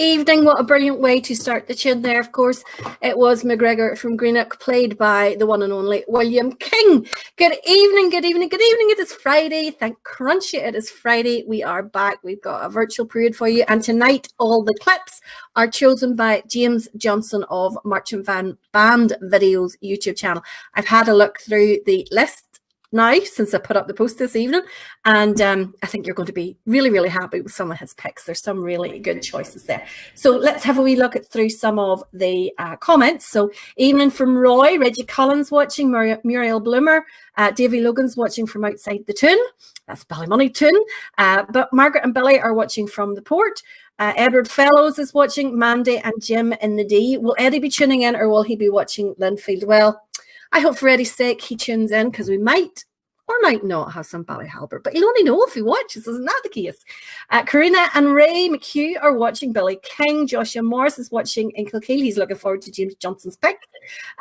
evening. What a brilliant way to start the tune there, of course. It was McGregor from Greenock, played by the one and only William King. Good evening, good evening, good evening. It is Friday. Thank Crunchy, it is Friday. We are back. We've got a virtual period for you. And tonight, all the clips are chosen by James Johnson of Marching Band Videos YouTube channel. I've had a look through the list now since I put up the post this evening, and I think you're going to be really, really happy with some of his picks. There's some really good choices there. So let's have a wee look through some of the comments. So evening from Roy, Reggie Collins watching, Muriel Bloomer, Davy Logan's watching from outside the tune. That's Ballymoney tune. But Margaret and Billy are watching from the port. Edward Fellows is watching, Mandy and Jim in the D. Will Eddie be tuning in, or will he be watching Linfield? Well, I hope for Eddie's sake he tunes in, because we might or might not have some Ballyhalbert, but you'll only know if he watches. Isn't that the case? Karina and Ray McHugh are watching Billy King. Joshua Morris is watching in Kilkeel. He's looking forward to James Johnson's pick.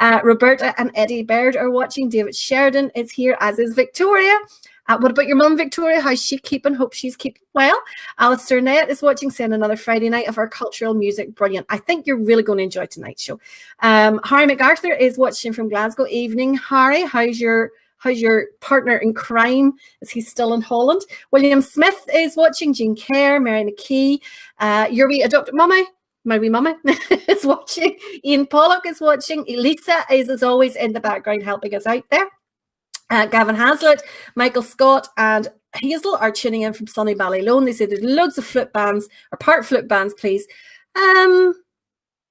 Roberta and Eddie Baird are watching. David Sheridan is here, as is Victoria. What about your mum, Victoria? How's she keeping? Hope she's keeping well. Alistair Nett is watching, saying another Friday night of our cultural music. Brilliant. I think you're really going to enjoy tonight's show. Harry MacArthur is watching from Glasgow. Evening, Harry. How's your partner in crime? Is he still in Holland? William Smith is watching. Jean Kerr, Mary McKee. Your wee adopted mummy. My wee mummy is watching. Ian Pollock is watching. Elisa is, as always, in the background helping us out there. Gavin Hazlitt, Michael Scott and Hazel are tuning in from sunny Ballylone. They say there's loads of flute bands, or part flute bands, please. I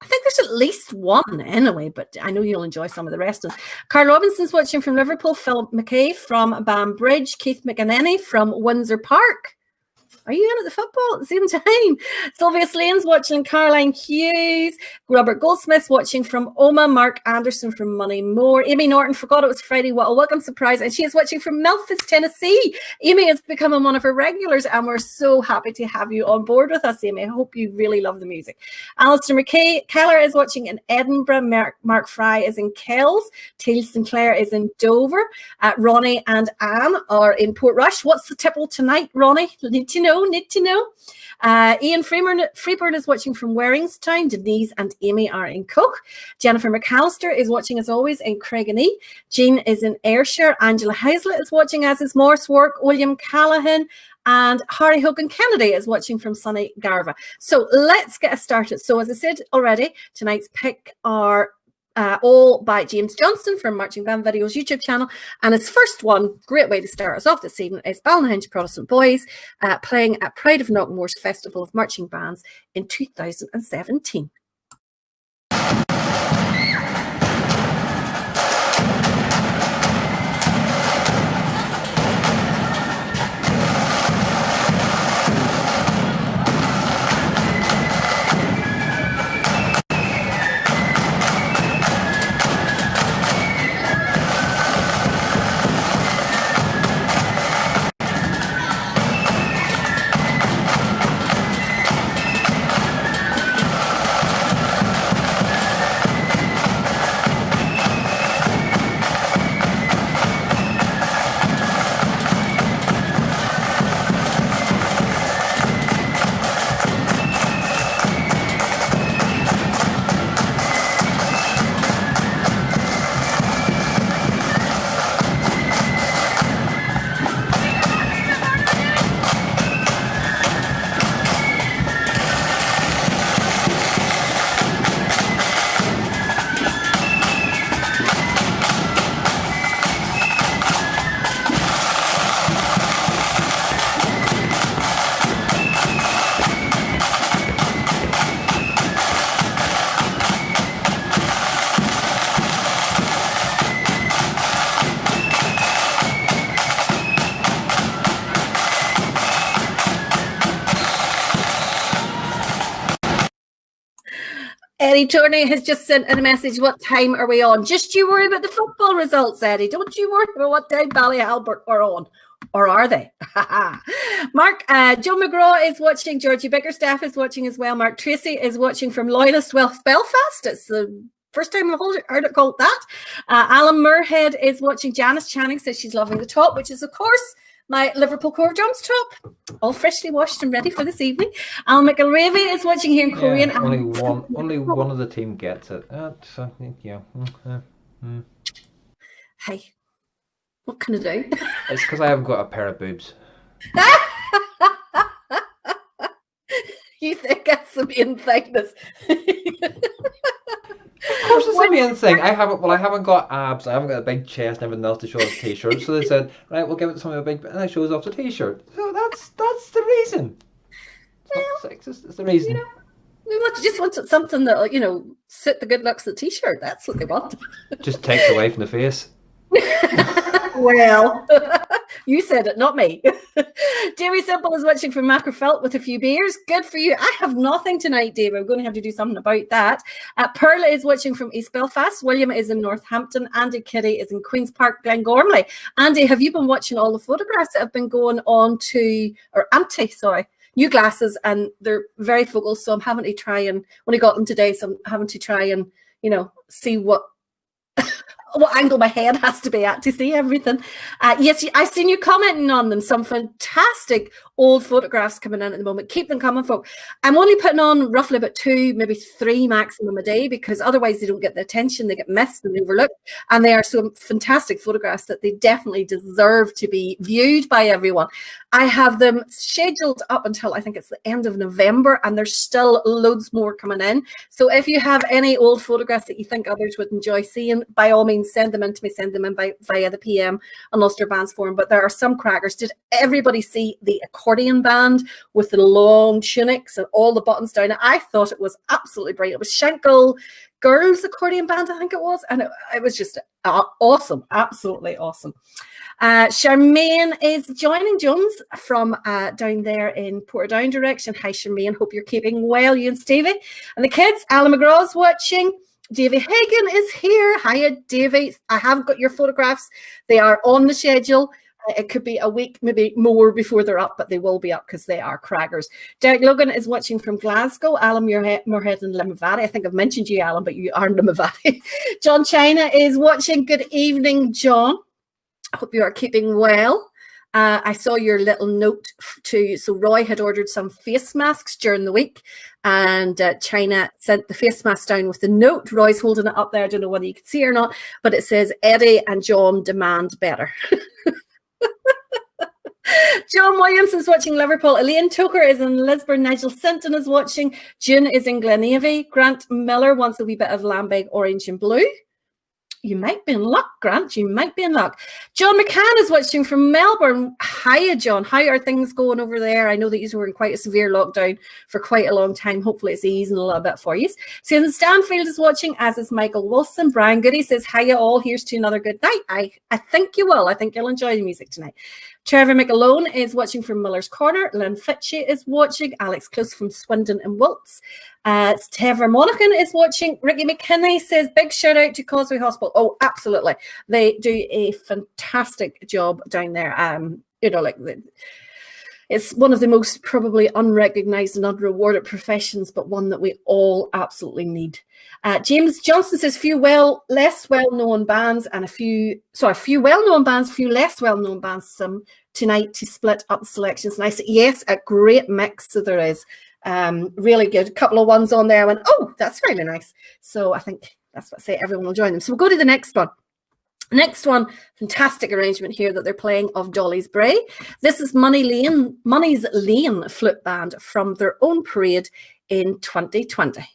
think there's at least one anyway, but I know you'll enjoy some of the rest of them. Carl Robinson's watching from Liverpool, Philip McKay from Banbridge, Keith McAneny from Windsor Park. Are you in at the football at the same time? Sylvia Slane's watching, Caroline Hughes. Robert Goldsmith's watching from Oma. Mark Anderson from Moneymore. Amy Norton, forgot it was Friday. What a welcome surprise. And she is watching from Memphis, Tennessee. Amy is becoming one of our regulars, and we're so happy to have you on board with us, Amy. I hope you really love the music. Alistair McKay Keller is watching in Edinburgh. Mark Fry is in Kells. Teal Sinclair is in Dover. Ronnie and Anne are in Portrush. What's the tipple tonight, Ronnie? Need to know. Ian Freeburn is watching from Waringstown. Denise and Amy are in Coke. Jennifer McAllister is watching, as always, in Craigenee. Jean is in Ayrshire. Angela Hazlett is watching, as is Morse Work. William Callahan and Harry Hogan Kennedy is watching from sunny Garva. So let's get started. So as I said already, tonight's pick are all by James Johnson from Marching Band Videos YouTube channel. And his first one, great way to start us off this evening, is Ballynahinch Protestant Boys playing at Pride of Knockmore's Festival of Marching Bands in 2017. Eddie Tourney has just sent in a message. What time are we on? Just you worry about the football results, Eddie. Don't you worry about what time Ballyhalbert are on. Or are they? Mark, Joe McGraw is watching. Georgie Bickerstaff is watching as well. Mark Tracy is watching from Loyalist Belfast. It's the first time I've heard it called that. Alan Moorhead is watching. Janice Channing says she's loving the top, which is, of course, my Liverpool core drums top, all freshly washed and ready for this evening. Al McElravy is watching here in Korean. Only one of the team gets it. Hey, what can I do? It's because I haven't got a pair of boobs. You think that's the main thing? Of course, it's the main thing. I haven't got abs. I haven't got a big chest and everything else to show off the t-shirt. So they said, right, we'll give it to somebody with a big, and that shows off the t-shirt. So that's the reason. It's not sexist. It's the reason. We just want something that suit the good looks of the t-shirt. That's what they want. Just takes away from the face. Well, you said it, not me. Jamie Simple is watching from Macrofelt with a few beers. Good for you. I have nothing tonight, Dave. I'm going to have to do something about that. Perla is watching from East Belfast. William is in Northampton. Andy Kitty is in Queen's Park, Glengormley. Andy, have you been watching all the photographs that have been going on new glasses, and they're very focal, so I'm having to try and, when I got them today, so I'm having to try and, see what angle my head has to be at to see everything. Yes, I've seen you commenting on them. Some fantastic old photographs coming in at the moment. Keep them coming, folk. I'm only putting on roughly about 2, maybe 3 maximum a day, because otherwise they don't get the attention. They get missed and overlooked. And they are some fantastic photographs that they definitely deserve to be viewed by everyone. I have them scheduled up until I think it's the end of November, and there's still loads more coming in. So if you have any old photographs that you think others would enjoy seeing, by all means, send them in to me. Send them in via the PM on Ulster Bands Forum. But there are some crackers. Did everybody see the Accordion band with the long tunics and all the buttons down it? I thought it was absolutely brilliant. It was Schenkel Girls Accordion Band, I think it was. And it was just awesome. Absolutely awesome. Charmaine is joining Jones from down there in Portadown direction. Hi, Charmaine. Hope you're keeping well, you and Stevie. And the kids, Alan McGraw's watching. Davy Hagan is here. Hiya, Davy. I have got your photographs. They are on the schedule. It could be a week, maybe more before they're up, but they will be up because they are craggers. Derek Logan is watching from Glasgow. Alan Moorhead and Limavady. I think I've mentioned you, Alan, but you are Limavady. John China is watching. Good evening, John. I hope you are keeping well. I saw your little note too. So Roy had ordered some face masks during the week, and China sent the face mask down with the note. Roy's holding it up there. I don't know whether you can see or not, but it says Eddie and John demand better. John Williams is watching Liverpool. Elaine Toker is in Lisburn. Nigel Sinton is watching. June is in Glenavy. Grant Miller wants a wee bit of lambeg orange and blue. You might be in luck, Grant. You might be in luck. John McCann is watching from Melbourne. Hiya, John. How are things going over there? I know that you were in quite a severe lockdown for quite a long time. Hopefully it's easing a little bit for you. Susan Stanfield is watching, as is Michael Wilson. Brian Goody says, hiya all. Here's to another good night. I think you will. I think you'll enjoy the music tonight. Trevor McAlone is watching from Miller's Corner. Lynn Fitchie is watching. Alex Close from Swindon and Wilts. Trevor Monaghan is watching. Ricky McKinney says, big shout out to Causeway Hospital. Oh, absolutely. They do a fantastic job down there. It's one of the most probably unrecognised and unrewarded professions, but one that we all absolutely need. James Johnson says few less well-known bands and a few well-known bands, few less well-known bands tonight to split up the selections. And I said, yes, a great mix. So there is really good. A couple of ones on there. I went, oh, that's really nice. So I think that's what I say. Everyone will join them. So we'll go to the next one. Next one, fantastic arrangement here that they're playing of Dolly's Bray. This is Money's Lane flute band from their own parade in 2020.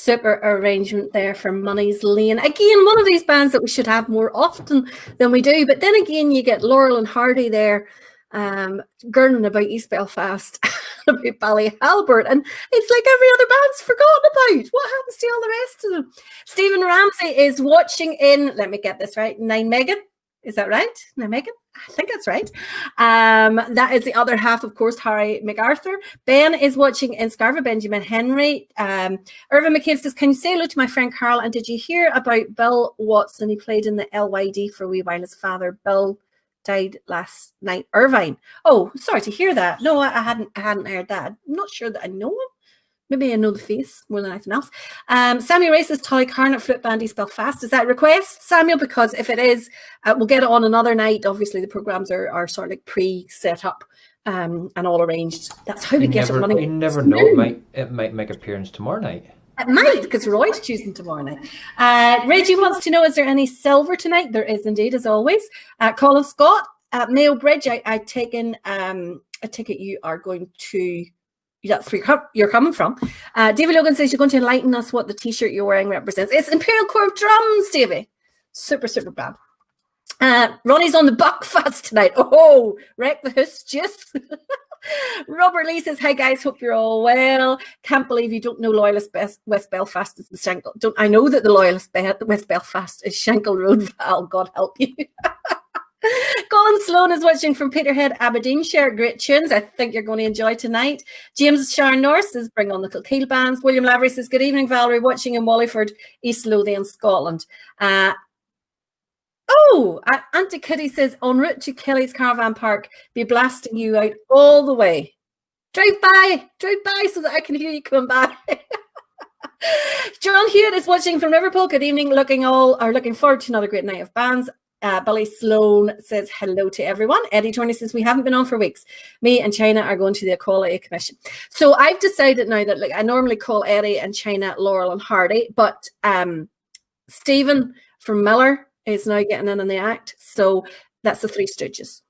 Super arrangement there for Money's Lane. Again, one of these bands that we should have more often than we do. But then again, you get Laurel and Hardy there, gurning about East Belfast, about Ballyhalbert, and it's like every other band's forgotten about. What happens to all the rest of them? Stephen Ramsey is watching in, let me get this right, Nijmegen. Is that right? Nijmegen? I think that's right. That is the other half, of course, Harry MacArthur. Ben is watching in Scarva, Benjamin Henry. Irvin McCabe says, can you say hello to my friend Carl? And did you hear about Bill Watson? He played in the LYD for a wee while. His father, Bill, died last night. Irvine. Oh, sorry to hear that. No, I hadn't heard that. I'm not sure that I know him. Maybe I know the face more than anything else. Samuel Race says, Toy Carnot Flute Band East Belfast. Is that a request, Samuel? Because if it is, we'll get it on another night. Obviously, the programmes are sort of like pre-set up and all arranged. That's how we get our money. You never know. It might make appearance tomorrow night. It might, because Roy's choosing tomorrow night. Reggie wants to know, is there any silver tonight? There is indeed, as always. Colin Scott at Mayo Bridge. I take it you are going to... That's where you're coming from. David Logan says you're going to enlighten us what the T-shirt you're wearing represents. It's Imperial Corps of Drums, Davey. Super, super bad. Ronnie's on the Buckfast tonight. Oh, wreck the hoose juice. Robert Lee says, hi guys, hope you're all well. Can't believe you don't know Loyalist West Belfast is the Shankill. I know that the Loyalist West Belfast is Shankill Road Val. God help you. Colin Sloan is watching from Peterhead, Aberdeenshire. Great tunes. I think you're going to enjoy tonight. James Sharon Norris says, bring on the Kilkeel bands. William Lavery says, good evening, Valerie, watching in Wallyford, East Lothian, Scotland. Auntie Kitty says, en route to Kelly's Caravan Park, be blasting you out all the way. Drive by so that I can hear you coming by. John Hewitt is watching from Liverpool. Good evening, looking forward to another great night of bands. Billy Sloan says hello to everyone. Eddie Turney says we haven't been on for weeks. Me and China are going to the Equality Commission. So I've decided now that I normally call Eddie and China Laurel and Hardy, but Stephen from Miller is now getting in on the act. So that's the Three Stooges.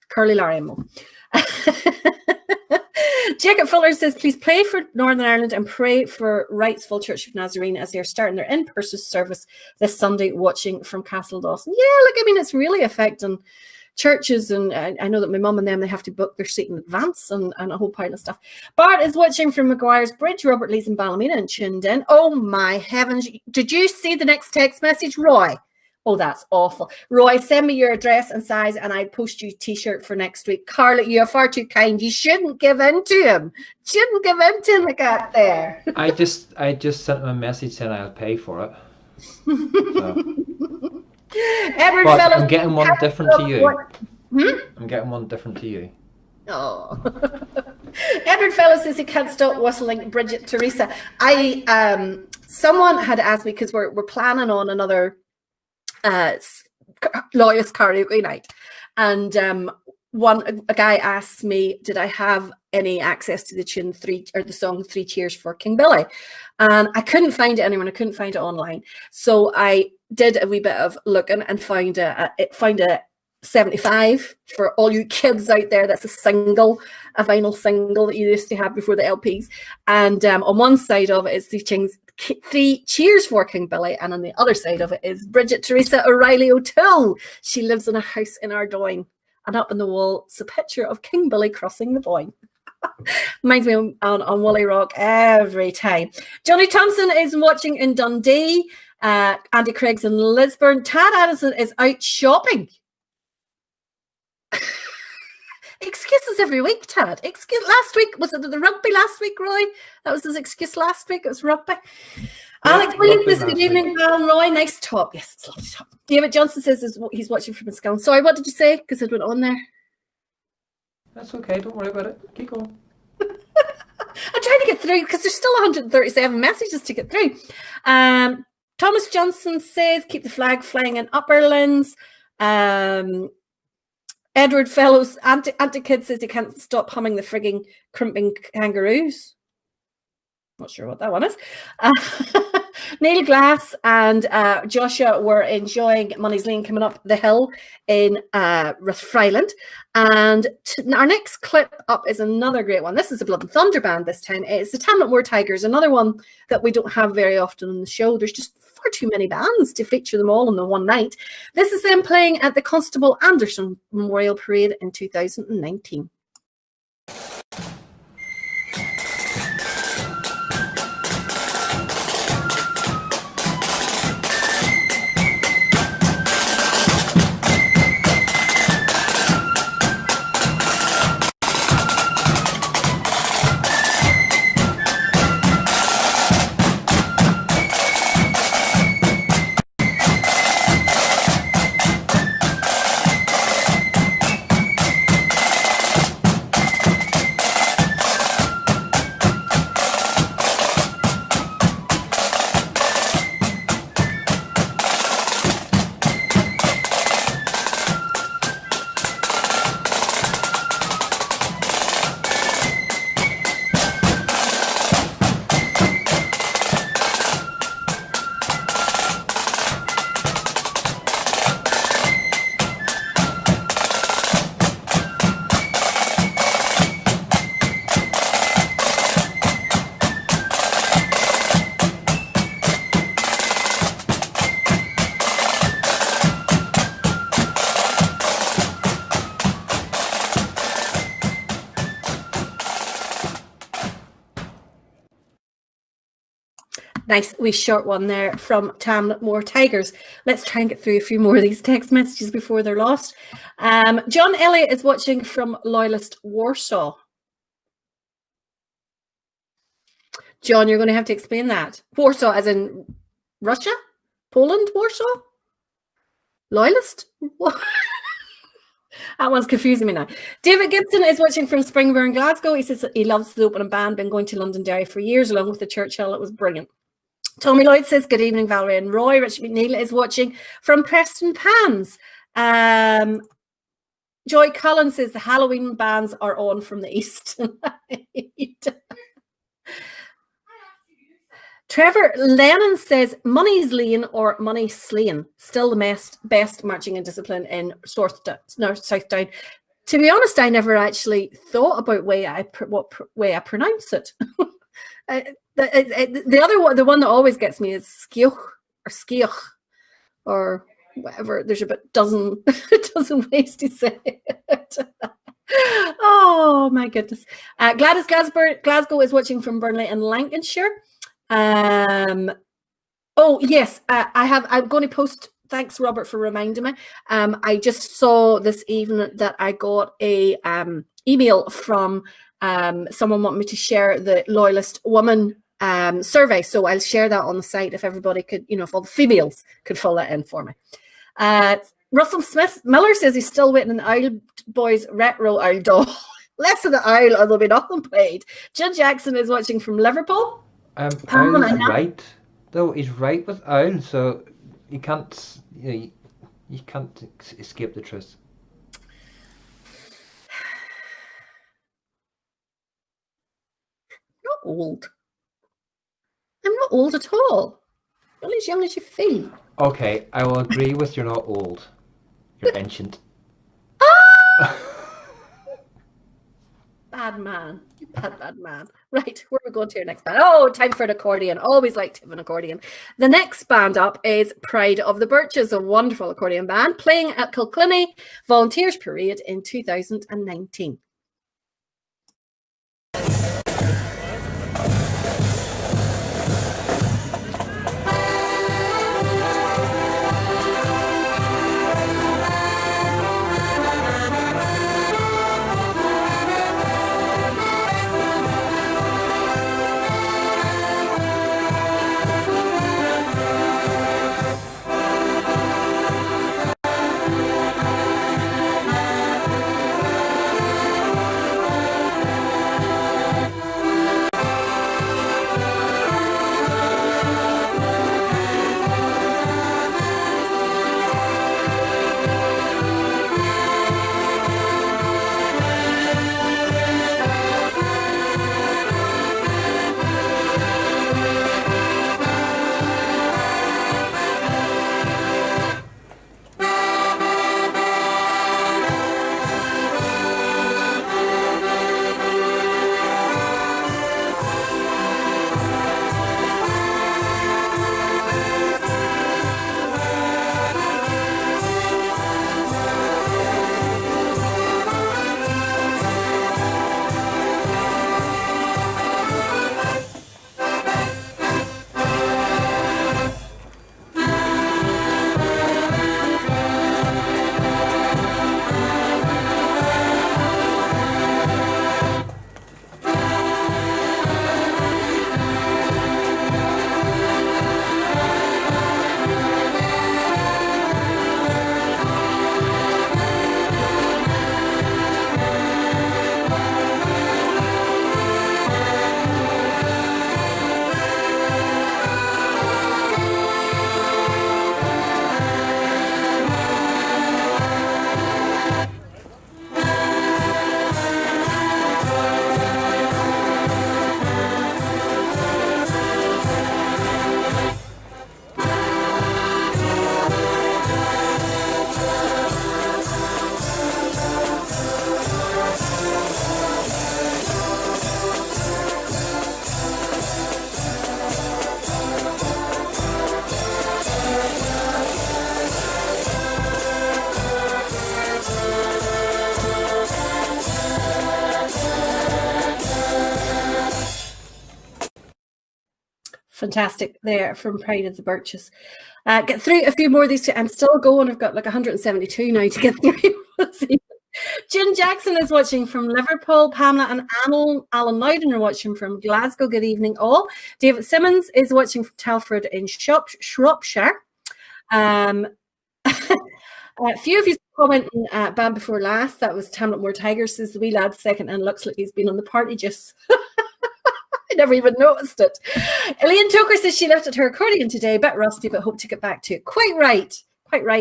Curly, Larry and Mo. Jacob Fuller says, please pray for Northern Ireland and pray for Wrightsville Church of Nazarene as they are starting their in-person service this Sunday, watching from Castle Dawson. Yeah, it's really affecting churches, and I know that my mum and them, they have to book their seat in advance and a whole pile of stuff. Bart is watching from Maguire's Bridge. Robert Lee's in Ballymena and tuned in. Oh my heavens. Did you see the next text message, Roy? Oh, that's awful. Roy, send me your address and size and I'd post you a T-shirt for next week. Carla, you are far too kind. You shouldn't give in to him. Shouldn't give in to him like that there. I just sent him a message saying I'll pay for it. So. Edward but Fellows, I'm getting one different to you. I'm getting one different to you. Oh. Edward Fellows says he can't stop whistling Bridget Teresa. Someone had asked me, because we're planning on another Loyalist karaoke night, and a guy asked me, did I have any access to the tune the song Three Cheers for King Billy, and I couldn't find it anywhere. I couldn't find it online, so I did a wee bit of looking and found a 75 for all you kids out there. That's a vinyl single that you used to have before the LPs, and on one side of it is Three Cheers for King Billy, and on the other side of it is Bridget Teresa O'Reilly O'Toole. She lives in a house in Ardoyne, and up on the wall is a picture of King Billy crossing the Boyne. Reminds me on Wally Rock every time. Johnny Thompson is watching in Dundee. Andy Craig's in Lisburn. Tad Addison is out shopping. Excuses every week, Tad. Last week, was it the rugby last week, Roy? That was his excuse last week. It was rugby. Yeah, Alex Williams, good evening, Val Roy. Nice top. Yes, it's lovely top. David Johnson says he's watching from Scone. Sorry, what did you say? Because it went on there. That's okay. Don't worry about it. Keep going. I'm trying to get through because there's still 137 messages to get through. Thomas Johnson says, keep the flag flying in Upperlands. Edward Fellows, Auntie Kid says he can't stop humming the frigging crimping kangaroos. Not sure what that one is. Neil Glass and Joshua were enjoying Money's Lane coming up the hill in Rathfriland. And our next clip up is another great one. This is a Blood and Thunder band this time. It's the Tamlet Moor Tigers, another one that we don't have very often on the show. There's just far too many bands to feature them all in the one night. This is them playing at the Constable Anderson Memorial Parade in 2019. Nice wee short one there from Tamlet Moor Tigers. Let's try and get through a few more of these text messages before they're lost. John Elliott is watching from Loyalist Warsaw. John, you're going to have to explain that. Warsaw as in Russia? Poland, Warsaw? Loyalist? That one's confusing me now. David Gibson is watching from Springburn, Glasgow. He says he loves the opening band, been going to Londonderry for years along with the Churchill. It was brilliant. Tommy Lloyd says, good evening, Valerie and Roy. Richard McNeil is watching from Preston Pans. Joy Cullen says the Halloween bands are on from the east tonight. Trevor Lennon says, Money's Lane or Money Slain, still the best marching and discipline in South Down. To be honest, I never actually thought about what way I pronounce it. The other one, the one that always gets me is Skioch or Skioch or whatever. There's about dozen ways to say it. Oh my goodness. Gladys Glasgow is watching from Burnley in Lancashire. Oh yes, I'm going to post. Thanks, Robert, for reminding me. I just saw this evening that I got a email from someone wanting me to share the Loyalist Woman survey. So I'll share that on the site if everybody could, if all the females could fill that in for me. Russell Smith Miller says he's still waiting on the Owl Boys retro Owl doll. Less of the owl, or there'll be nothing played. Judd Jackson is watching from Liverpool. Owl is right, though. He's right with Owl, so you can't, you can't escape the truth. Not old. I'm not old at all. You're not as young as you feel. Okay, I will agree with you're not old. You're ancient. Bad man. You bad man. Right, where are we going to your next band? Oh, time for an accordion. Always liked to have an accordion. The next band up is Pride of the Birches, a wonderful accordion band playing at Kilclinny Volunteers Parade in 2019. Fantastic there from Pride of the Birches. Get through a few more of these two. I'm still going. I've got like 172 now to get through. Jim Jackson is watching from Liverpool. Pamela and Alan Loudon are watching from Glasgow. Good evening, all. David Simmons is watching from Telford in Shropshire. A few of you commenting band before last. That was Tamlet Moor Tigers, says the wee lad second, and looks like he's been on the party just. I never even noticed it. Elaine Toker says she left at her accordion today. A bit rusty, but hope to get back to it. Quite right,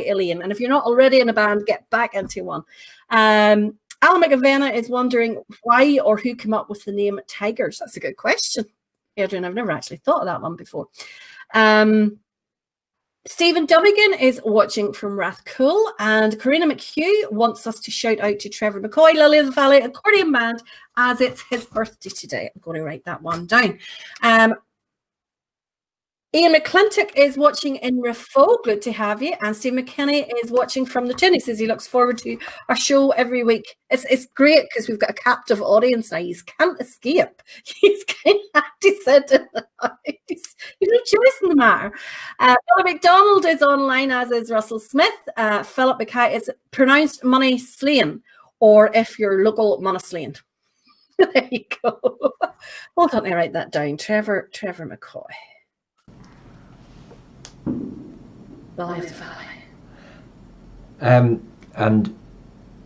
Elaine. And if you're not already in a band, get back into one. Alan McAvena is wondering why or who came up with the name Tigers. That's a good question, Adrian. I've never actually thought of that one before. Stephen Dummigan is watching from Rathcoole, and Karina McHugh wants us to shout out to Trevor McCoy, Lily of the Valley Accordion Band, as it's his birthday today. I'm going to write that one down. Ian McClintock is watching in Rafo. Good to have you. And Steve McKinney is watching from the Tune. He says he looks forward to our show every week. It's great because we've got a captive audience now. You can't escape. He's kind of descended. He's rejoicing the matter. Billy McDonald is online, as is Russell Smith. Philip Mackay is pronounced Money Slain, or if you're local, Monaslain. There you go. Hold on, I write that down. Trevor McCoy. Valley of the Valley. And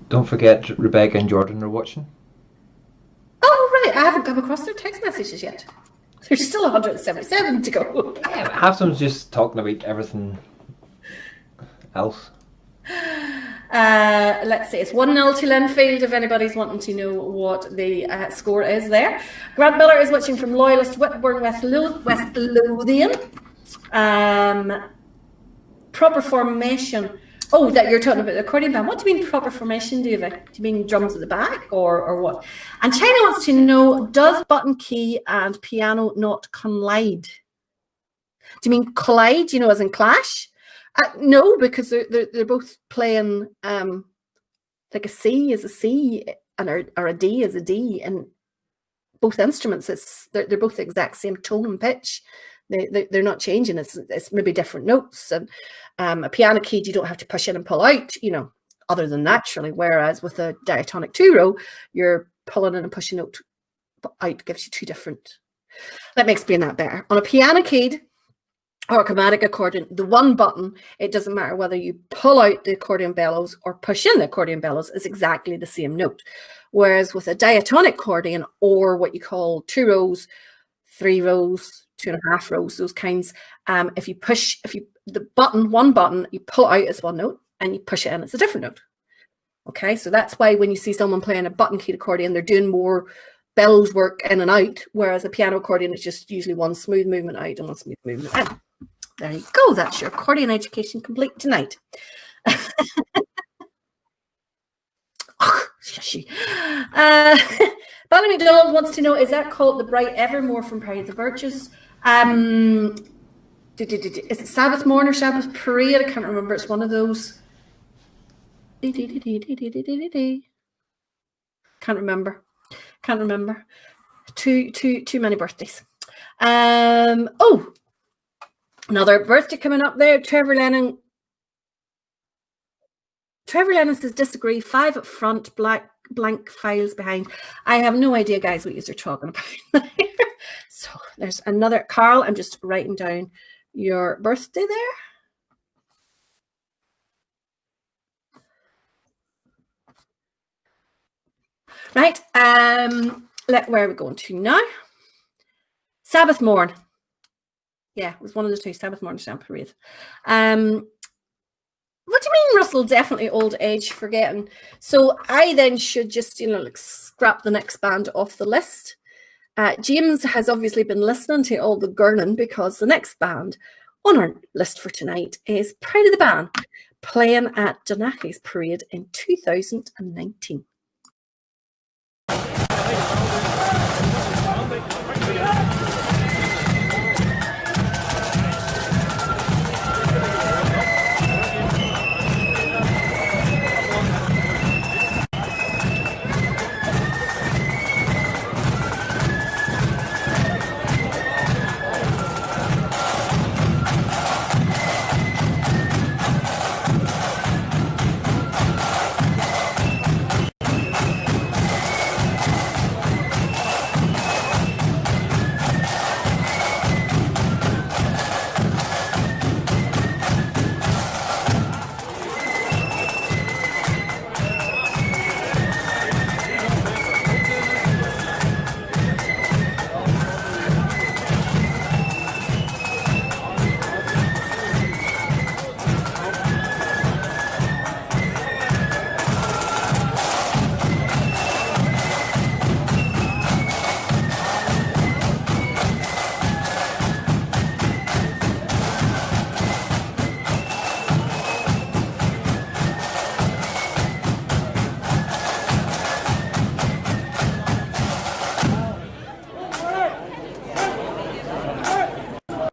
don't forget Rebecca and Jordan are watching. Oh, right. I haven't come across their text messages yet. There's still 177 to go. Half of them's just talking about everything else. Let's see. It's 1-0 to Linfield, if anybody's wanting to know what the score is there. Grant Miller is watching from Loyalist Whitburn, West Lothian. Proper formation. Oh, that you're talking about the accordion band. What do you mean proper formation, David? Do you mean drums at the back or what? And China wants to know, does button key and piano not collide? Do you mean collide, as in clash? No, because they're both playing like a C is a C and or a D is a D, and both instruments they're both the exact same tone and pitch. They're not changing. It's maybe different notes, and a piano key you don't have to push in and pull out, other than naturally. Whereas with a diatonic 2-row, you're pulling in and pushing out gives you two different. Let me explain that better. On a piano keyed or a chromatic accordion, the one button, it doesn't matter whether you pull out the accordion bellows or push in the accordion bellows, is exactly the same note. Whereas with a diatonic accordion, or what you call 2 rows, 3 rows, 2.5 rows, those kinds, if one button, you pull out as one note and you push it in, it's a different note. Okay, so that's why when you see someone playing a button keyed accordion, they're doing more bellows work in and out, whereas a piano accordion is just usually one smooth movement out and one smooth movement in. There you go. That's your accordion education complete tonight. Oh, shushy. Bally McDonald wants to know, is that called the Bright Evermore from Pride of the Birches? Is it Sabbath Morn or Sabbath Parade? I can't remember. It's one of those. Can't remember. Too many birthdays. Oh, another birthday coming up there. Trevor Lennon says disagree. 5 up front, blank files behind. I have no idea, guys, what you're talking about. So there's another. Carl, I'm just writing down your birthday there. Right. Where are we going to now? Sabbath Morn. Yeah, it was one of the two. Sabbath Morn, Sabbath Parade. What do you mean, Russell? Definitely old age forgetting. So I then should just, scrap the next band off the list. James has obviously been listening to all the gurning, because the next band on our list for tonight is Pride of the Band, playing at Donagh's Parade in 2019.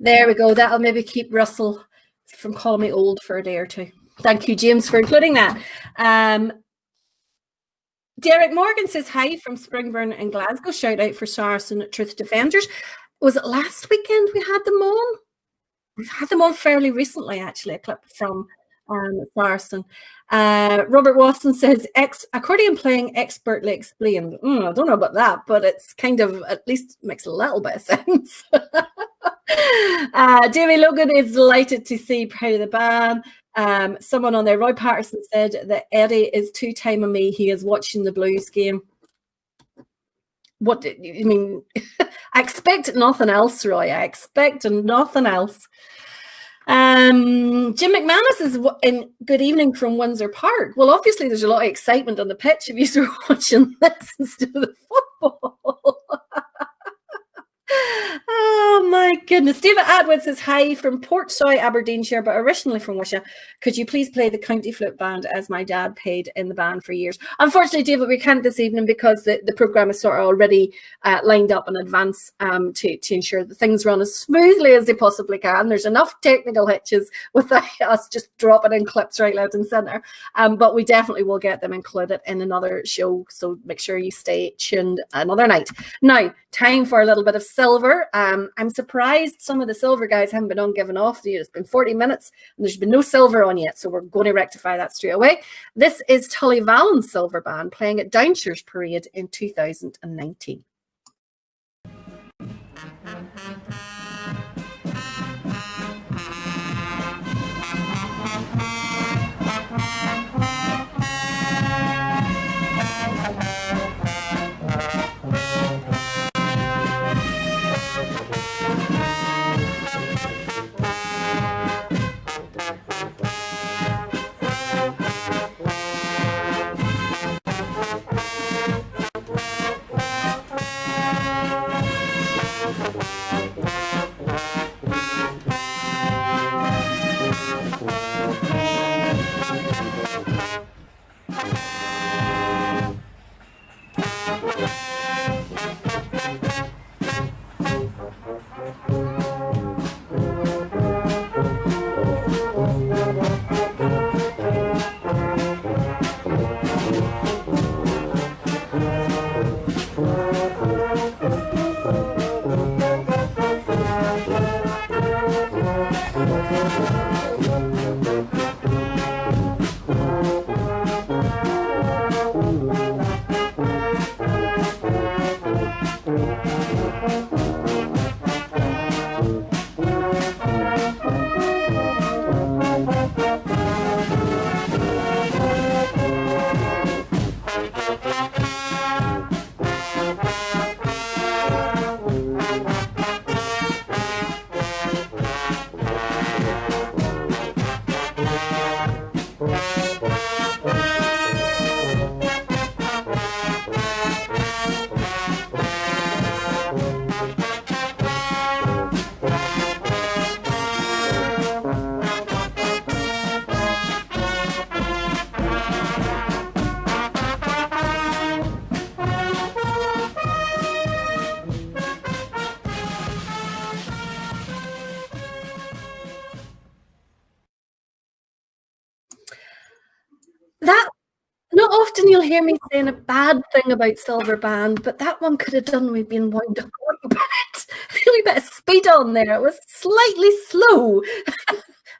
There we go. That'll maybe keep Russell from calling me old for a day or two. Thank you, James, for including that. Derek Morgan says hi from Springburn in Glasgow. Shout out for Saracen Truth Defenders. Was it last weekend we had them on? We've had them on fairly recently, actually, a clip from Saracen. Robert Watson says, accordion playing expertly explained. I don't know about that, but it's kind of, at least makes a little bit of sense. Jamie Logan is delighted to see Proud of the Band. Someone on there, Roy Patterson, said that Eddie is too time on me. He is watching the Blues game. What do you mean? I expect nothing else, Roy. I expect nothing else. Jim McManus is in good evening from Windsor Park. Well, obviously there's a lot of excitement on the pitch if you're watching this instead of the football. Oh my goodness. David Atwood says hi from Portsoy, Aberdeenshire, but originally from Wisha. Could you please play the County Flute Band as my dad played in the band for years? Unfortunately, David, we can't this evening because the programme is sort of already lined up in advance to ensure that things run as smoothly as they possibly can. There's enough technical hitches without us just dropping in clips right, left and centre. But we definitely will get them included in another show. So make sure you stay tuned another night. Now, time for a little bit of silver. I'm surprised some of the silver guys haven't been on giving off. It's been 40 minutes and there's been no silver on yet, so we're going to rectify that straight away. This is Tully Vallen's silver band playing at Downshires Parade in 2019. That, not often you'll hear me saying a bad thing about Silver Band, but that one could have done with being wound up a wee bit of speed on there. It was slightly slow.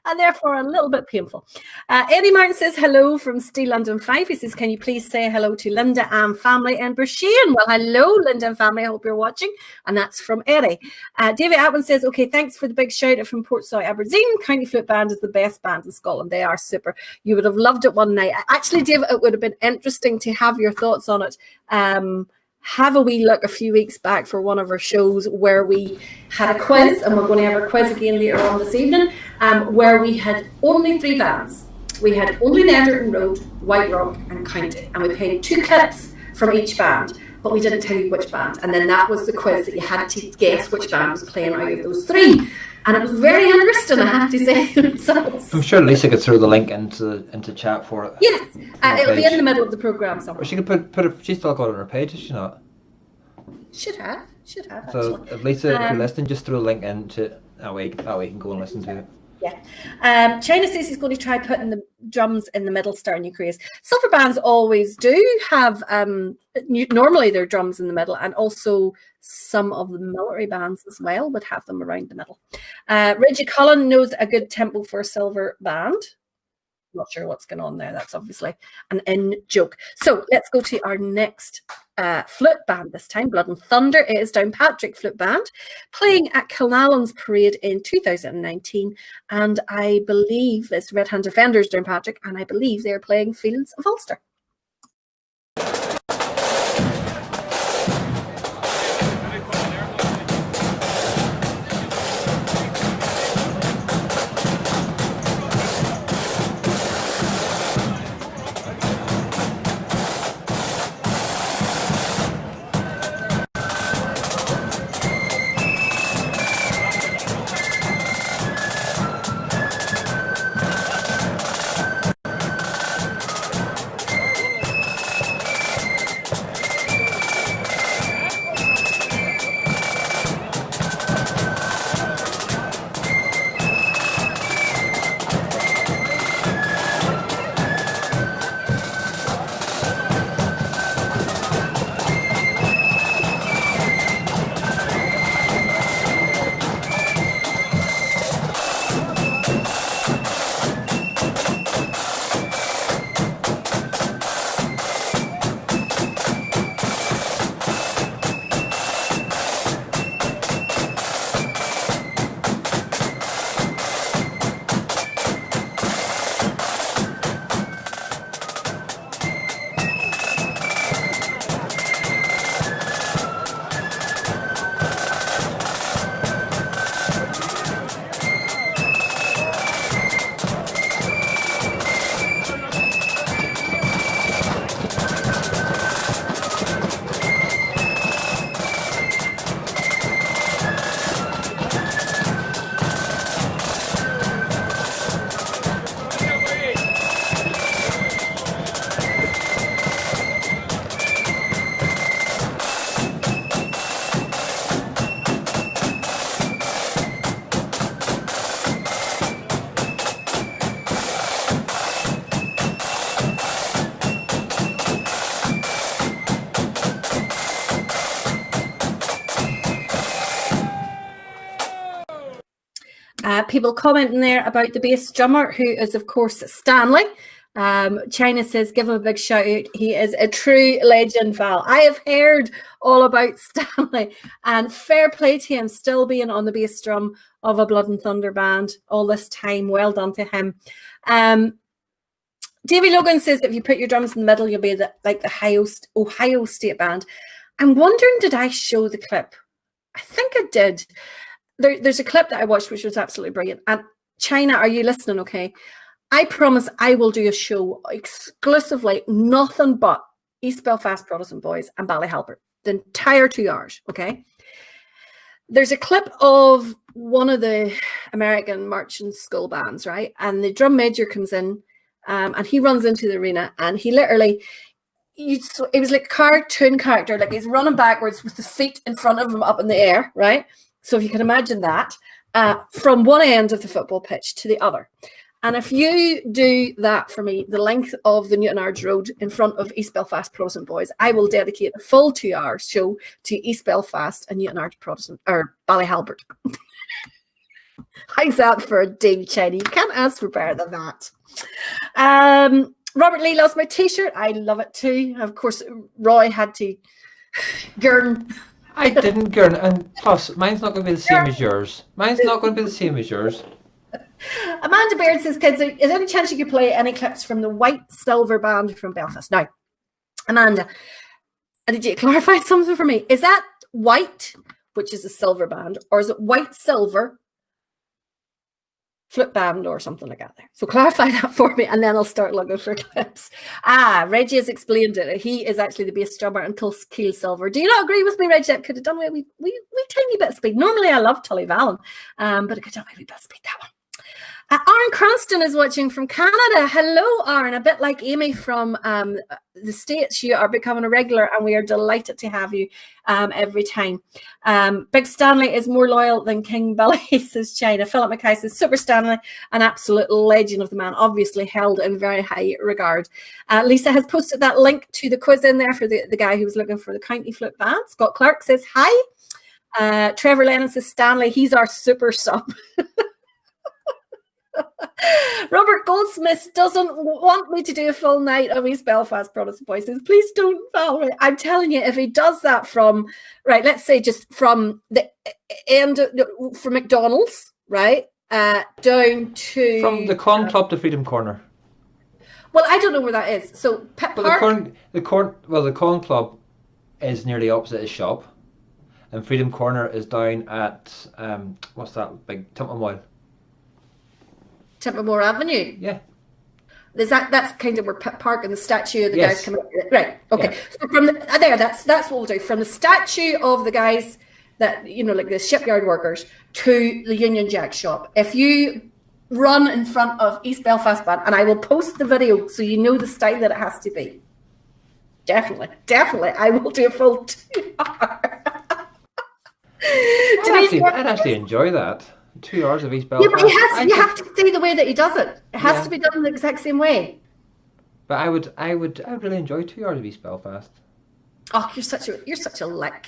And therefore a little bit painful. Eddie Martin says hello from Steel London 5. He says, can you please say hello to Linda and family in Bershane? Well, hello, Linda and family. I hope you're watching. And that's from Eddie. David Atwin says, okay, thanks for the big shout out from Portsoy, Aberdeen. County Flute Band is the best band in Scotland. They are super. You would have loved it one night. Actually, David, it would have been interesting to have your thoughts on it. Have a wee look a few weeks back for one of our shows where we had a quiz, and we're going to have a quiz again later on this evening, where we had only 3 bands. We had only the Anderton Road, White Rock and County, and we played 2 clips from each band, but we didn't tell you which band, and then that was the quiz that you had to guess which band was playing out of those 3. And it was very interesting, I have to say. I'm sure Lisa could throw the link into chat for it. Yes, it'll be in the middle of the programme somewhere. Or she could put it, she's still got it on her page, has she not? Should have. So if Lisa, if you're listening, just throw a link into That way you can go and listen to it. Yeah. China says he's going to try putting the drums in the middle, starting new craze. Silver bands always do have, normally their drums in the middle, and also some of the military bands as well would have them around the middle. Reggie Cullen knows a good tempo for a silver band. Not sure what's going on there. That's obviously an in joke. So let's go to our next flute band this time, Blood and Thunder. It is Downpatrick Flute Band playing at Kilnallen's Parade in 2019. And I believe it's Red Hand Defenders Downpatrick, and I believe they're playing Fields of Ulster. People commenting there about the bass drummer, who is, of course, Stanley. China says, give him a big shout out. He is a true legend, Val. I have heard all about Stanley, and fair play to him, still being on the bass drum of a Blood and Thunder band all this time. Well done to him. Davy Logan says, if you put your drums in the middle, you'll be like the Ohio State Band. I'm wondering, did I show the clip? I think I did. There's a clip that I watched which was absolutely brilliant. And China, are you listening? Okay. I promise I will do a show exclusively, nothing but East Belfast Protestant Boys and Ballyhalbert, the entire 2 hours. Okay. There's a clip of one of the American marching school bands, right? And the drum major comes in, and he runs into the arena, and he literally, it was like a cartoon character, like he's running backwards with the feet in front of him up in the air, right? So if you can imagine that, from one end of the football pitch to the other. And if you do that for me, the length of the Newton Ards Road in front of East Belfast Protestant Boys, I will dedicate a full 2 hour show to East Belfast and Newton Ards Protestant, or Ballyhalbert. How's that for a deal, China? You can't ask for better than that. Robert Lee loves my t-shirt. I love it too. Of course, Roy had to gurn. I didn't gurn, and plus, mine's not going to be the same as yours. Mine's not going to be the same as yours. Amanda Baird says, kids, is there any chance you could play any clips from the White Silver Band from Belfast? Now, Amanda, did you clarify something for me? Is that white, which is a silver band, or is it white silver flip band or something like that there? So clarify that for me, and then I'll start looking for clips. Reggie has explained it. He is actually the bass drummer until Keel Silver. Do you not agree with me, Reggie? I could have done a wee tiny bit of speed. Normally I love Tully Vallon, but I could have done a wee bit of speed, that one. Aaron Cranston is watching from Canada. Hello, Aaron. A bit like Amy from the States, you are becoming a regular, and we are delighted to have you every time. Big Stanley is more loyal than King Billy, says China. Philip Mackay says, Super Stanley, an absolute legend of the man, obviously held in very high regard. Lisa has posted that link to the quiz in there for the guy who was looking for the county flute band. Scott Clark says, hi. Trevor Lennon says, Stanley, he's our super sub. Robert Goldsmith doesn't want me to do a full night of East Belfast Protestant voices. Please don't follow it. I'm telling you, if he does that from, right, let's say just from the end, from McDonald's, right, down to... From the Corn Club to Freedom Corner. Well, I don't know where that is. So, Pet Park... The Corn Club is nearly opposite his shop. And Freedom Corner is down at, what's that big, Templemore. Templemore Avenue. Yeah. That's kind of where Pit Park and the statue of the guys come up. Right. Okay. Yeah. So from that's what we'll do. From the statue of the guys that, like the shipyard workers to the Union Jack shop. If you run in front of East Belfast Band, and I will post the video so you know the style that it has to be. Definitely. I will do a full 2 hour. I'd actually enjoy that. 2 hours of East Belfast. Yeah, but you have to see the way that he does it. It has to be done the exact same way. But I would really enjoy 2 hours of East Belfast. Oh, you're such a lick.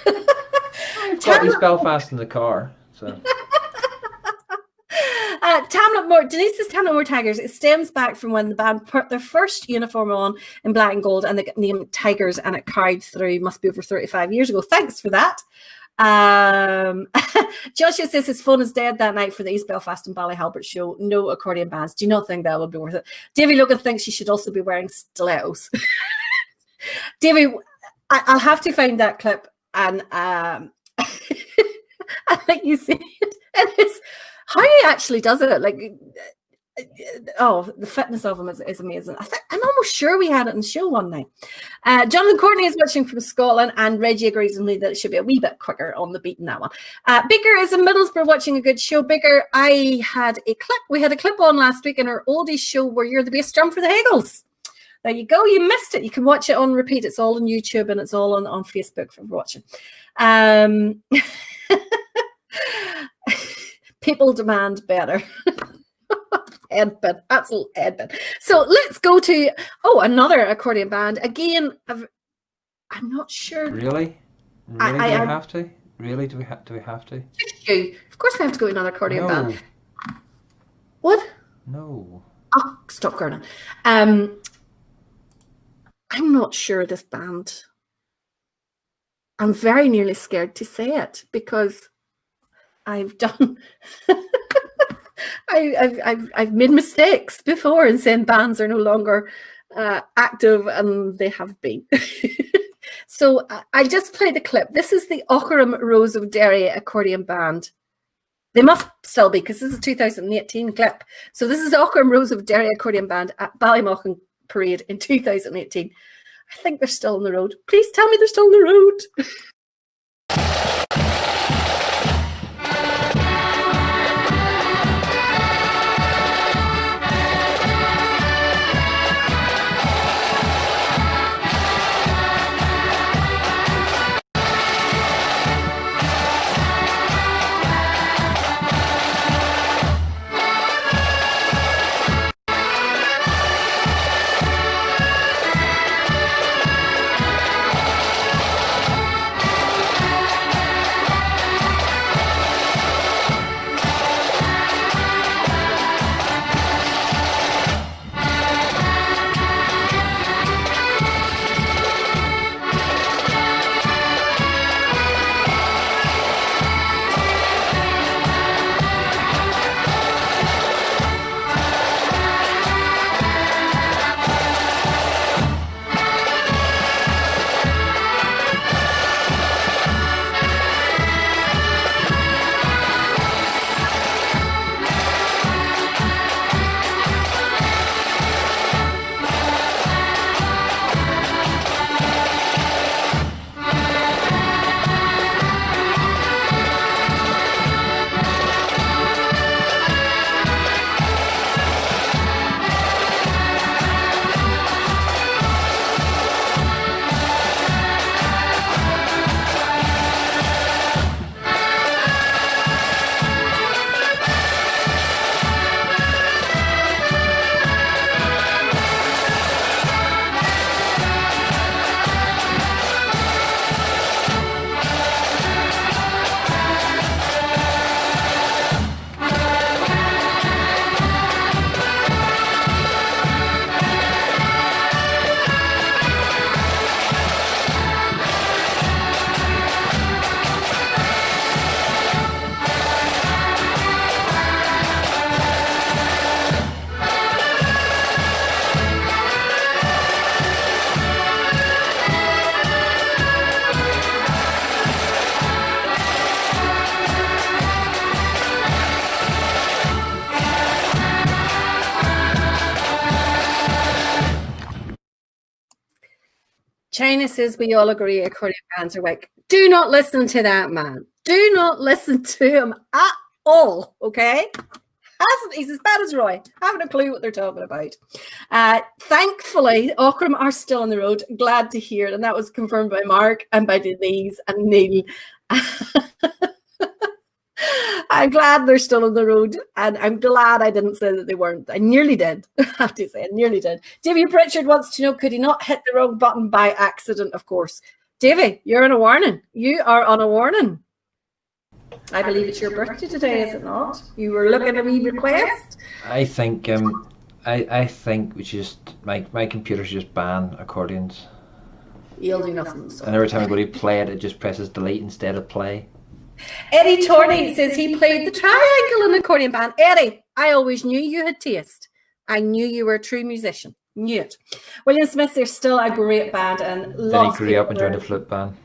I've got East Belfast in the car, so. Tamlet Moore, Denise says Tamlet Moore Tigers. It stems back from when the band put their first uniform on in black and gold, and they got named Tigers, and it carried through. Must be over 35 years ago. Thanks for that. Joshua says his phone is dead that night for the East Belfast and Ballyhalbert show. No accordion bands. Do you not think that would be worth it? Davy Logan thinks she should also be wearing stilettos. Davy, I'll have to find that clip and I let you see it. And it's how he actually does it. Like, the fitness of him is amazing. I'm almost sure we had it in the show one night. Jonathan Courtney is watching from Scotland, and Reggie agrees with me that it should be a wee bit quicker on the beat in that one. Baker is in Middlesbrough watching a good show. Baker, we had a clip on last week in our oldies show where you're the bass drum for the Hegels. There you go. You missed it. You can watch it on repeat. It's all on YouTube and it's all on Facebook for watching. People demand better. Headband, absolute headband. So let's go to another accordion band again. I'm not sure. Really? Do we have to? Really? Do we have to? Of course, we have to go to another accordion band. What? No. Oh, stop, Gordon. I'm not sure this band. I'm very nearly scared to say it because I've done. I've made mistakes before in saying bands are no longer active, and they have been. So I just play the clip. This is the Ockram Rose of Derry accordion band. They must still be because this is a 2018 clip. So this is the Ockram Rose of Derry accordion band at Ballymochan Parade in 2018. I think they're still on the road. Please tell me they're still on the road. China says we all agree accordion bands are weak. Do not listen to that man. Do not listen to him at all, okay? He's as bad as Roy. I haven't a clue what they're talking about. Thankfully, Aughrim are still on the road. Glad to hear it. And that was confirmed by Mark and by Denise and Neil. I'm glad they're still on the road. And I'm glad I didn't say that they weren't. I nearly did. I have to say, I nearly did. Davy Pritchard wants to know, could he not hit the wrong button by accident? Of course. Davy, you're on a warning. You are on a warning. I believe it's your birthday today, is it not? You were looking at a wee request. I think I think we just my computer should just ban accordions. You'll do nothing. So. And every time I go to play it, it just presses delete instead of play. Eddie Torney says he played the triangle in an accordion band. Eddie, I always knew you had taste. I knew you were a true musician. Knew it. William Smith, they're still a great band, and then he grew up and joined a flute band.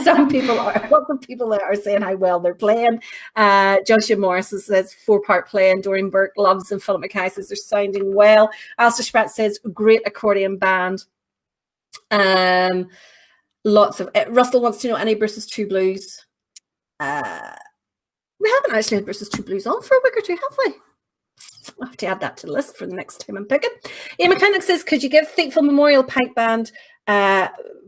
Some people are, lots of people that are saying how well they're playing. Joshua Morris says 4-part playing. Doreen Burke loves them. Philip Mackay says they're sounding well. Alistair Spratt says great accordion band. Lots of Russell wants to know any Bruce's Two Blues. We haven't actually had Bruce's Two Blues on for a week or two, have we? I'll have to add that to the list for the next time I'm picking. Ian Mechanic says, could you give Thankful Memorial Pipe Band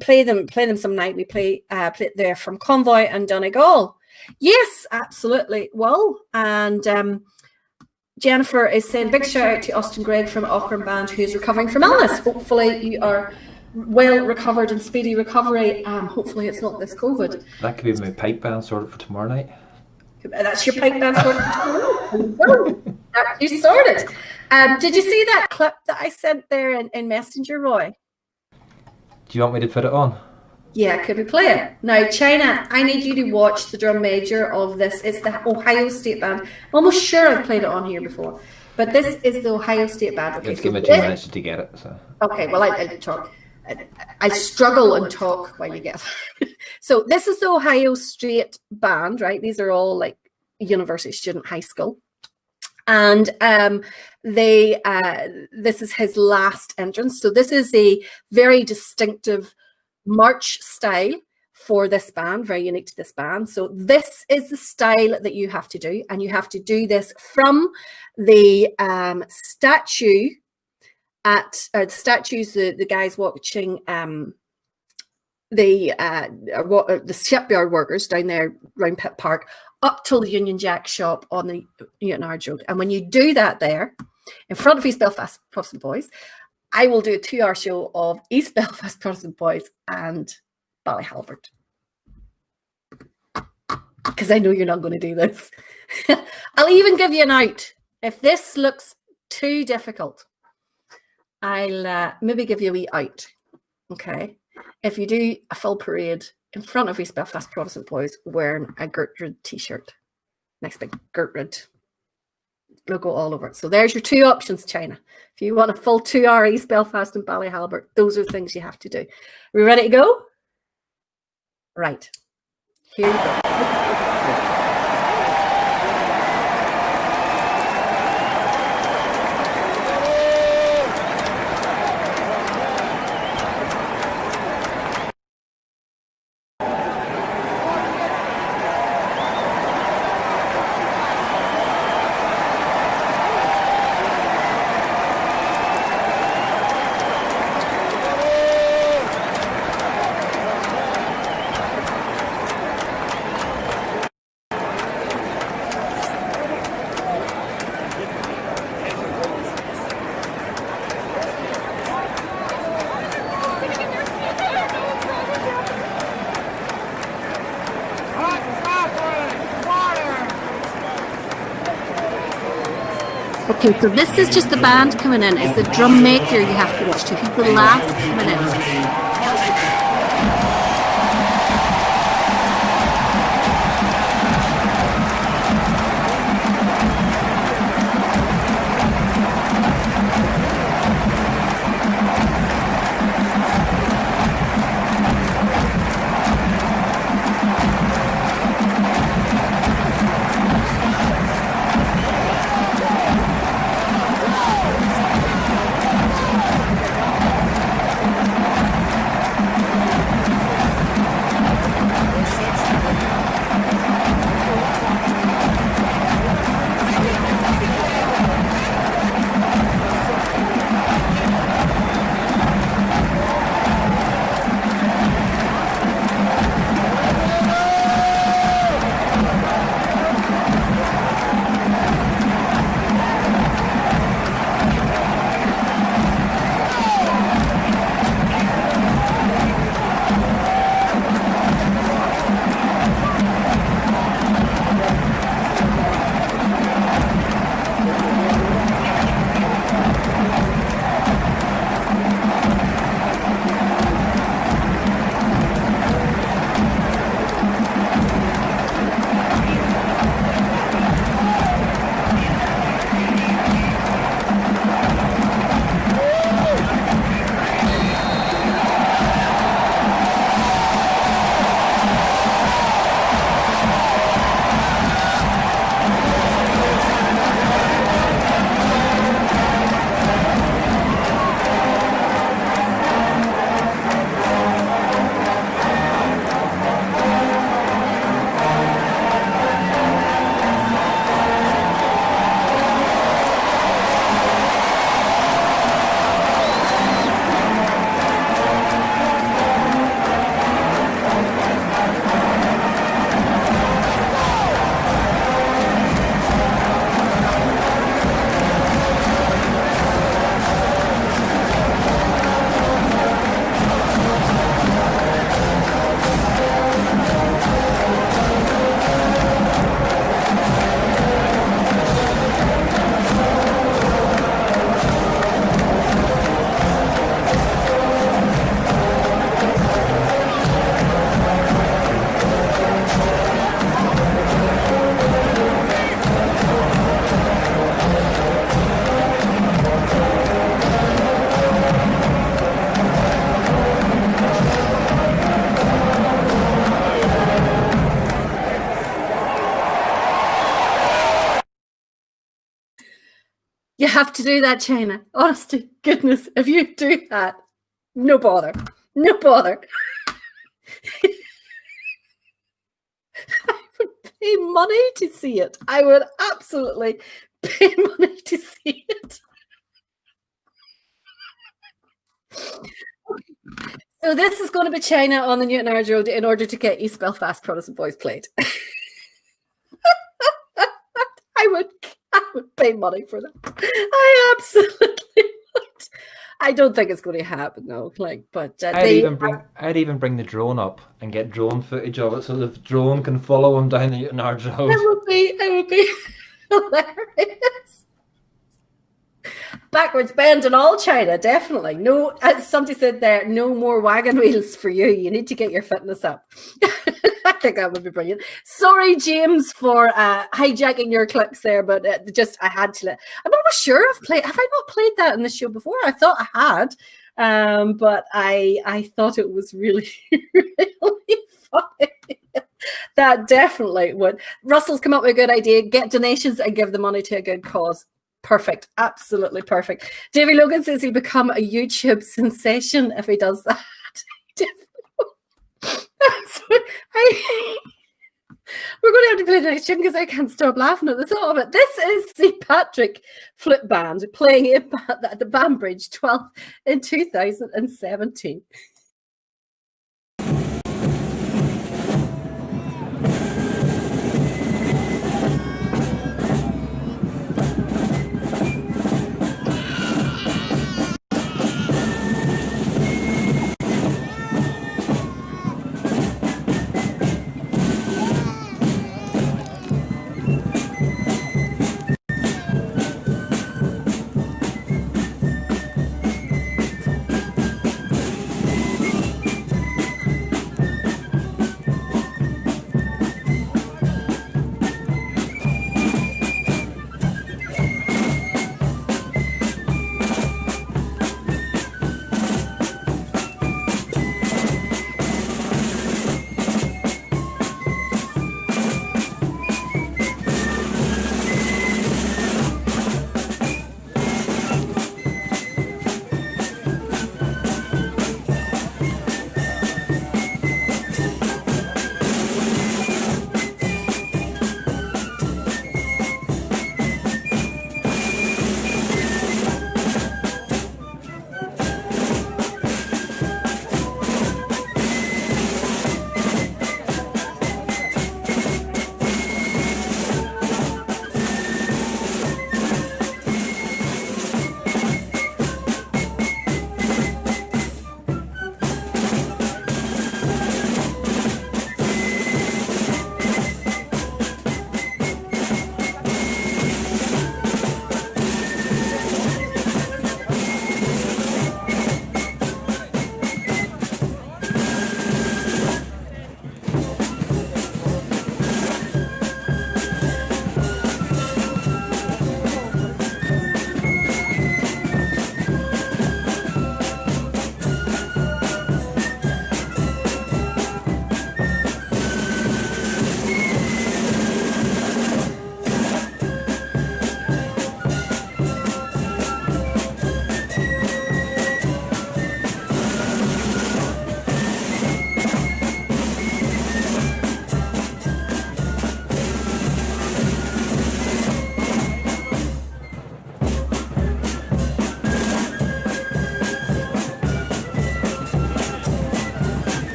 play them some night? We play it there from Convoy and Donegal. Yes, absolutely. Well, and Jennifer is saying big shout out to Austin Gregg from Aughrim Band, who's recovering from illness. Hopefully you are well recovered and speedy recovery. Hopefully it's not this COVID. That could be my pipe band sorted for tomorrow night. That's your pipe band sorted for tomorrow. You sorted. Did you see that clip that I sent there in Messenger, Roy? Do you want me to put it on? Yeah, could we play it? Now, China, I need you to watch the drum major of this. It's the Ohio State Band. I'm almost sure I've played it on here before. But this is the Ohio State Band. Okay, let's give me 2 minutes to get it. So. Okay, well, I talk. I struggle and talk while you get it. So this is the Ohio State Band, right? These are all like university student high school. And this is his last entrance. So this is a very distinctive march style for this band, very unique to this band. So this is the style that you have to do, and you have to do this from the statue at the statues, the guys watching the shipyard workers down there around Pitt Park, up till the Union Jack shop on the Newton Ards Road. And when you do that there, in front of East Belfast Protestant Boys, I will do a 2-hour show of East Belfast Protestant Boys and Ballyhalbert. Because I know you're not going to do this. I'll even give you an out. If this looks too difficult, I'll maybe give you a wee out. Okay? If you do a full parade in front of East Belfast Protestant Boys wearing a Gertrude t-shirt. Nice big Gertrude logo all over it. So there's your 2 options, China. If you want a full 2-hour East Belfast and Ballyhalbert, those are things you have to do. Are we ready to go? Right. Here we go. Okay, so this is just the band coming in. It's the drum maker you have to watch to. He's the last coming in. You have to do that, China. Honest to goodness, if you do that, no bother. No bother. I would pay money to see it. I would absolutely pay money to see it. So this is going to be China on the Newton Ards Road in order to get East Belfast Protestant Boys played. I would pay money for that. I absolutely would. I don't think it's going to happen though. But I'd even bring the drone up and get drone footage of it, so the drone can follow him down the Newton Ards Road. It would be hilarious. Backwards bend and all, China, definitely. No, as somebody said there, no more wagon wheels for you. You need to get your fitness up. I think that would be brilliant. Sorry, James, for hijacking your clicks there, but I had to I'm not sure have I not played that in the show before? I thought I had, but I thought it was really, really funny. That definitely would. Russell's come up with a good idea. Get donations and give the money to a good cause. Perfect. Absolutely perfect. Davy Logan says he'll become a YouTube sensation if he does that. We're going to have to play the next tune because I can't stop laughing at the thought of it. This is St. Patrick Flip Band playing at the Banbridge 12th in 2017.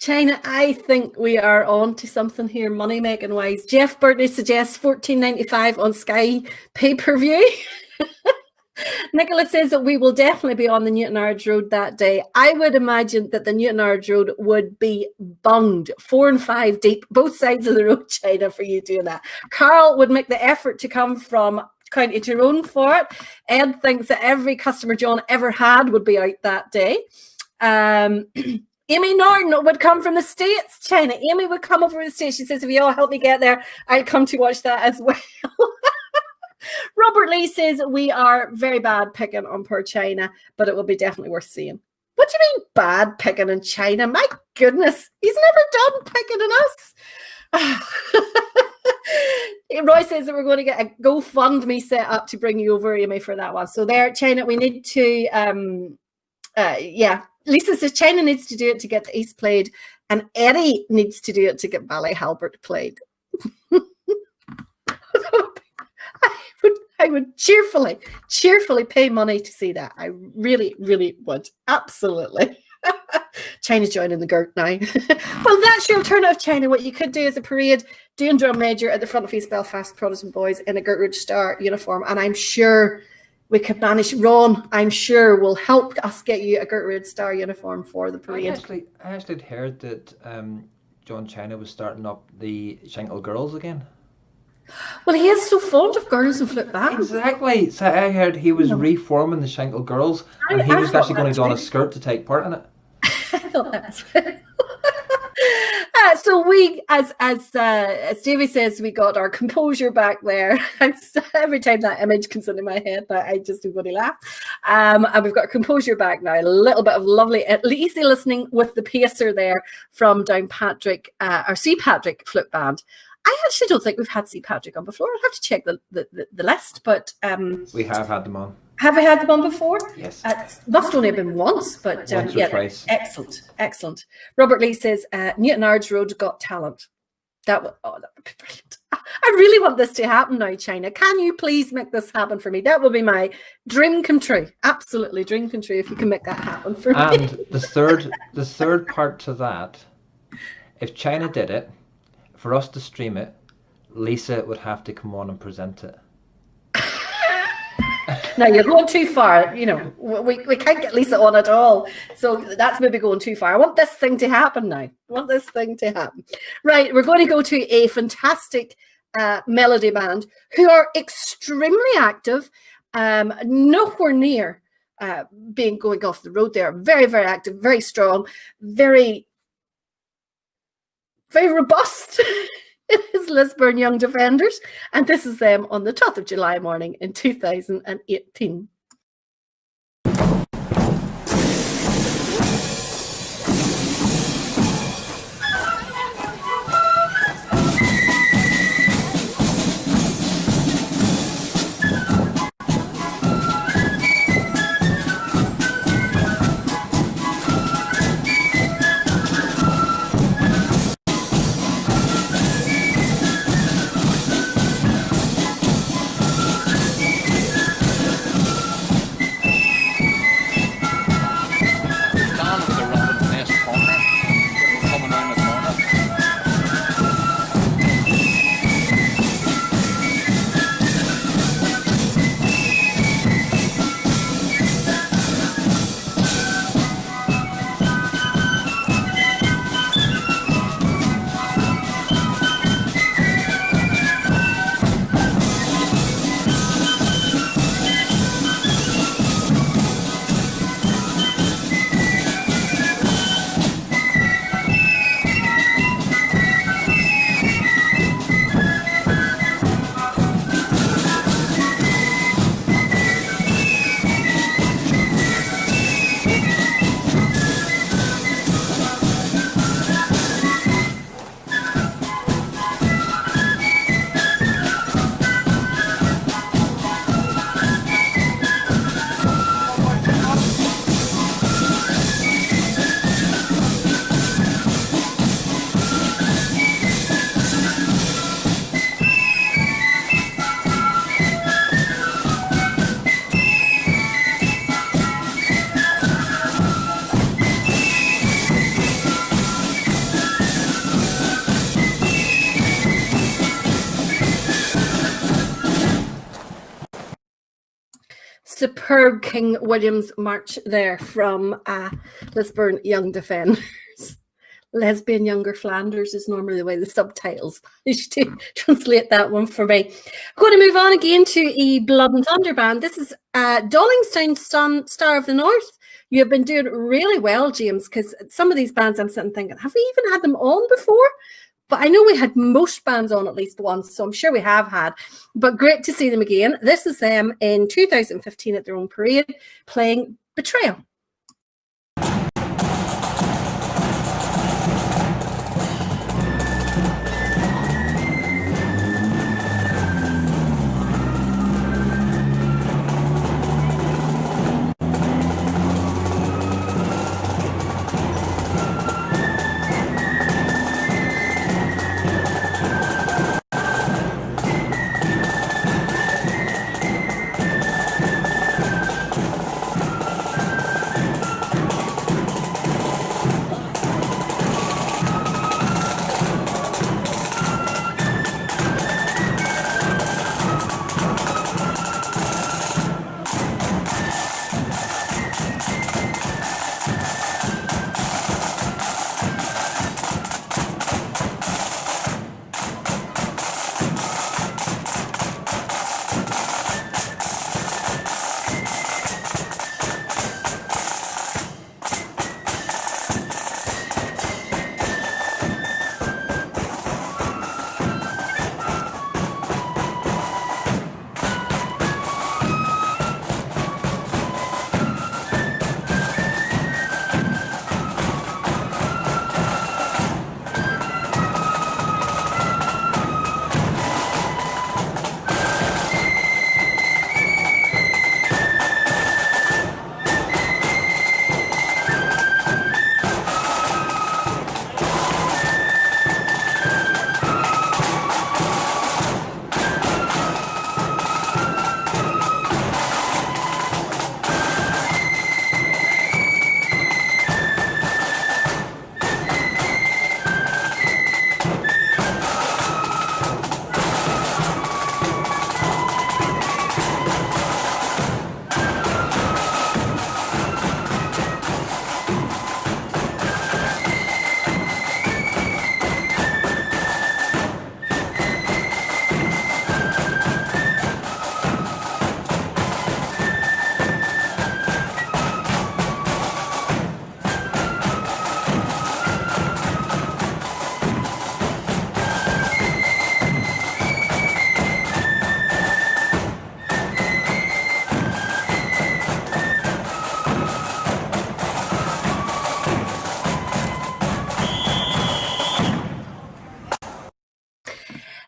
China, I think we are on to something here, money making wise. Jeff Burtley suggests $14.95 on Sky pay-per-view. Nicola says that we will definitely be on the Newton Ards Road that day. I would imagine that the Newton Ards Road would be bunged 4 and 5 deep, both sides of the road, China, for you doing that. Carl would make the effort to come from County Tyrone for it. Ed thinks that every customer John ever had would be out that day. Amy Norton would come from the States, China. Amy would come over to the States. She says, if you all help me get there, I'll come to watch that as well. Robert Lee says, we are very bad picking on poor China, but it will be definitely worth seeing. What do you mean bad picking in China? My goodness, he's never done picking in us. Roy says that we're going to get a GoFundMe set up to bring you over, Amy, for that one. So there, China, we need to, Lisa says China needs to do it to get the East played, and Eddie needs to do it to get Ballyhalbert played. I would cheerfully pay money to see that. I really, really would. Absolutely. China's joining the GERT now. Well, that's your alternative, China. What you could do is a parade, doing drum major at the front of East Belfast Protestant Boys in a Gertrude Star uniform. And I'm sure we could manage. Ron, I'm sure, will help us get you a Gertrude Star uniform for the parade. I actually had heard that John China was starting up the Shankill Girls again. Well, he is so fond of girls and flute bands. Exactly. So I heard he was reforming the Shankill Girls, and he was actually going to don a skirt to take part in it. I thought that was right. So we, as Davey says, we got our composure back there. Every time that image comes into my head, I just do bloody laugh. And we've got our composure back now. A little bit of lovely, easy listening with the pacer there from Downpatrick, our C. Patrick flute band. I actually don't think we've had C. Patrick on before. I'll have to check the list, but we have had them on. Have we had them on before? Yes. Must only have been once, but once or twice. Excellent. Robert Lee says Newton Ards Road Got Talent. That would be brilliant. I really want this to happen now, China. Can you please make this happen for me? That would be my dream come true. Absolutely, dream come true if you can make that happen for me. And the third part to that, if China did it, for us to stream it, Lisa would have to come on and present it. Now you're going too far. You know, we can't get Lisa on at all. So that's maybe going too far. I want this thing to happen now. Right, we're going to go to a fantastic melody band who are extremely active, nowhere near going off the road. They are very, very active, very strong, very, very robust. It is Lisburn Young Defenders, and this is them on the 12th of July morning in 2018. Superb King William's march there from Lisburn Young Defenders. lesbian younger Flanders is normally the way the subtitles manage to translate that one for me. I'm going to move on again to a Blood and Thunder band. This is Dollingstown Star of the North. You have been doing really well, James, because some of these bands I'm sitting thinking, have we even had them on before? But I know we had most bands on at least once, so I'm sure we have had. But great to see them again. This is them in 2015 at their own parade playing Betrayal.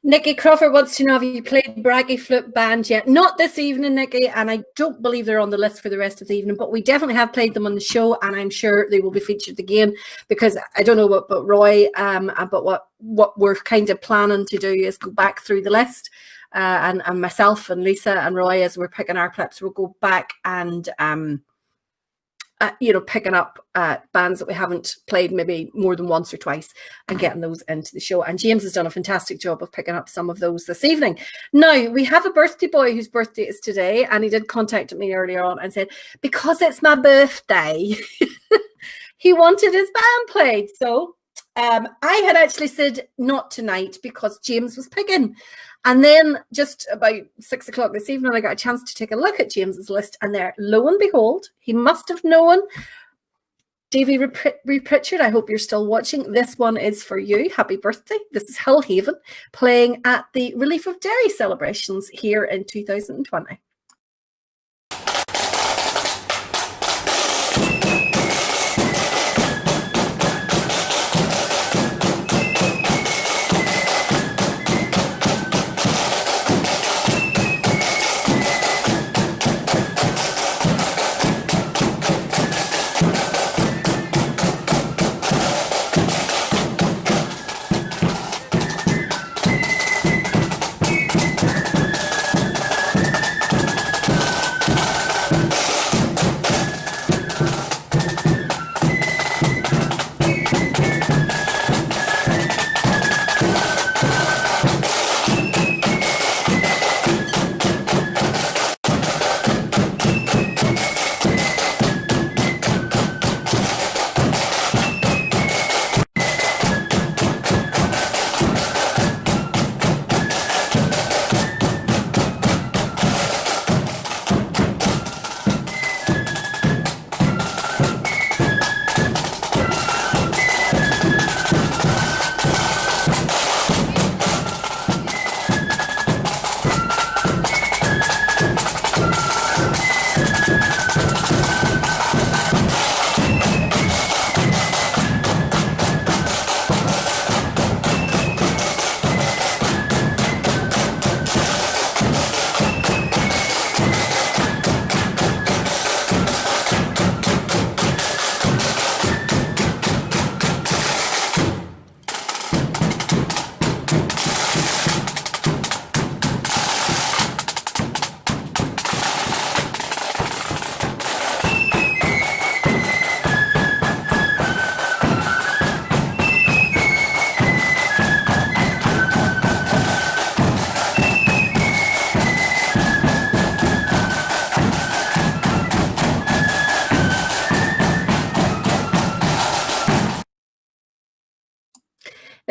Nikki Crawford wants to know, have you played Braggy Flip Band yet? Not this evening, Nikki, and I don't believe they're on the list for the rest of the evening, but we definitely have played them on the show, and I'm sure they will be featured again, because I don't know what, but Roy, but what we're kind of planning to do is go back through the list, and myself and Lisa and Roy, as we're picking our clips, we'll go back and picking up bands that we haven't played maybe more than once or twice and getting those into the show. And James has done a fantastic job of picking up some of those this evening. Now, we have a birthday boy whose birthday is today, and he did contact me earlier on and said, because it's my birthday, he wanted his band played. So I had actually said not tonight because James was picking. And then just about 6 o'clock this evening, I got a chance to take a look at James's list, and there, lo and behold, he must have known. Davy Pritchard, I hope you're still watching. This one is for you. Happy birthday. This is Hillhaven playing at the Relief of Derry celebrations here in 2020.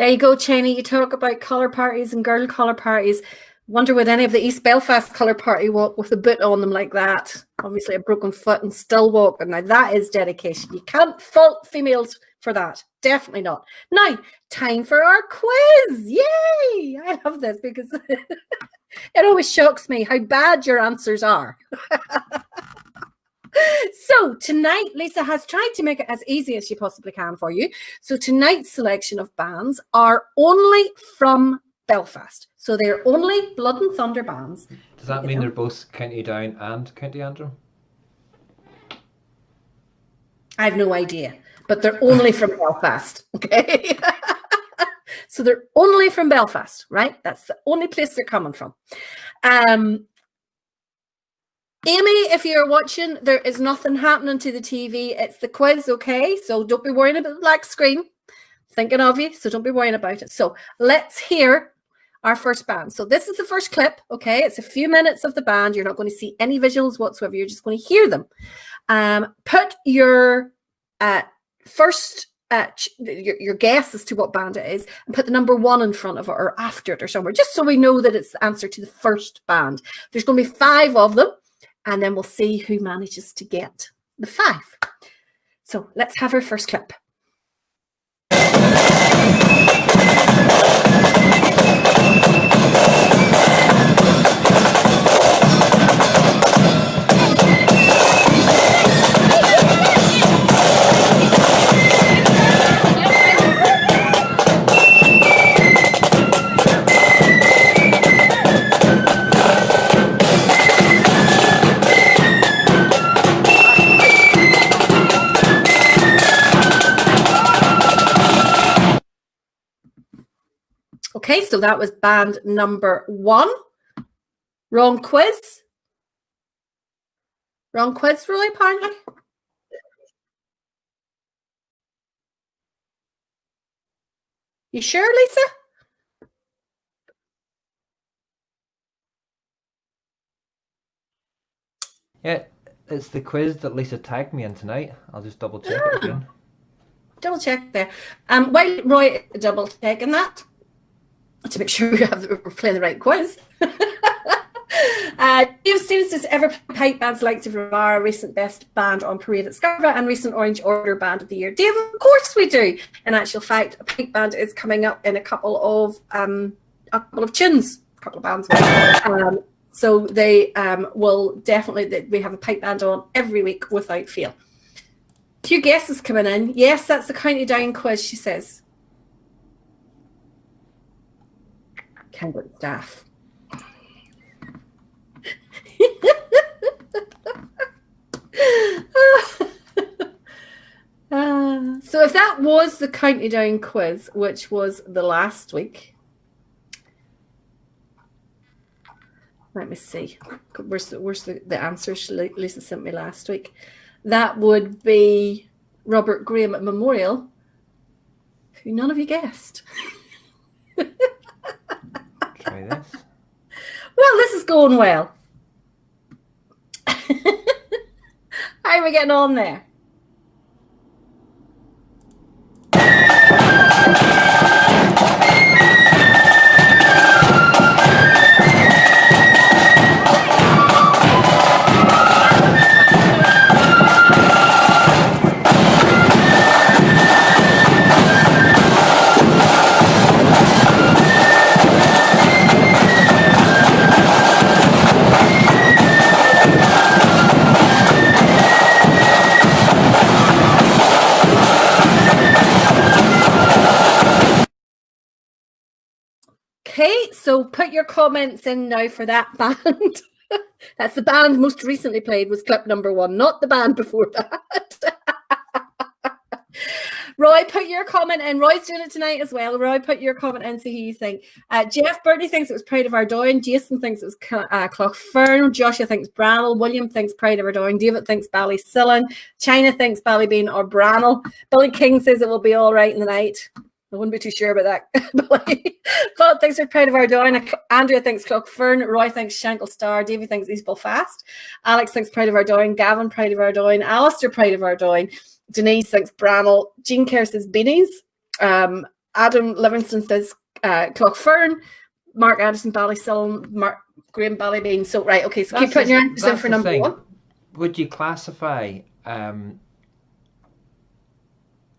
There you go, Cheney. You talk about colour parties and girl colour parties. Wonder would any of the East Belfast colour party walk with a boot on them like that? Obviously a broken foot and still walking. Now that is dedication. You can't fault females for that. Definitely not. Now, time for our quiz. Yay! I love this because it always shocks me how bad your answers are. So tonight, Lisa has tried to make it as easy as she possibly can for you. So tonight's selection of bands are only from Belfast. So they're only Blood and Thunder bands. Does that mean they're both County Down and County Antrim? I have no idea, but they're only from Belfast, okay? So they're only from Belfast, right? That's the only place they're coming from. Amy, if you're watching, there is nothing happening to the TV. It's the quiz, okay? So don't be worrying about the black screen. Thinking of you, so don't be worrying about it. So let's hear our first band. So this is the first clip, okay? It's a few minutes of the band. You're not going to see any visuals whatsoever. You're just going to hear them. Put your first your guess as to what band it is and put the number 1 in front of it or after it or somewhere, just so we know that it's the answer to the first band. There's going to be 5 of them. And then we'll see who manages to get the 5. So let's have our first clip. Okay, so that was band number 1. Wrong quiz. Wrong quiz, Roy, apparently. You sure, Lisa? Yeah, it's the quiz that Lisa tagged me in tonight. I'll just double check it again. Double check there. While Roy double checking that, to make sure we're playing the right quiz. Dave Stevens, does ever pipe bands like to Vermara, recent best band on Parade at Scarborough and recent Orange Order band of the year? Dave, of course we do. In actual fact, a pipe band is coming up in a couple of tunes, a couple of bands. So they will definitely, we have a pipe band on every week without fail. A few guesses coming in. Yes, that's the County Down quiz, she says. Cambridge staff. So if that was the County Down quiz, which was the last week, let me see. Where's the answers Lisa sent me last week? That would be Robert Graham at Memorial, who none of you guessed. Try this. Well, this is going well. How are we getting on there? Okay, so put your comments in now for that band. That's the band most recently played was clip number 1, not the band before that. Roy, put your comment in. Roy's doing it tonight as well. Roy, put your comment in, see who you think. Jeff Bertie thinks it was Pride of Ardoyne. Jason thinks it was Cloughfern. Joshua thinks Brannel. William thinks Pride of Ardoyne. David thinks Ballysillan. China thinks Ballybean or Brannel. Billy King says it will be all right in the night. I wouldn't be too sure about that. Philip thinks they're Pride of Ardoyne. Andrea thinks Cloughfern. Roy thinks Shankill Star. Davy thinks East Belfast. Alex thinks Pride of Ardoyne. Gavin, Pride of Ardoyne. Alistair, Pride of Ardoyne. Denise thinks Brannel. Jean Kerr says Beanies. Adam Livingston says Clough-Fern. Mark Addison, Ballysullen. Mark Graham, Ballybeen. So, right, okay, so keep putting your answers in for number one. Would you classify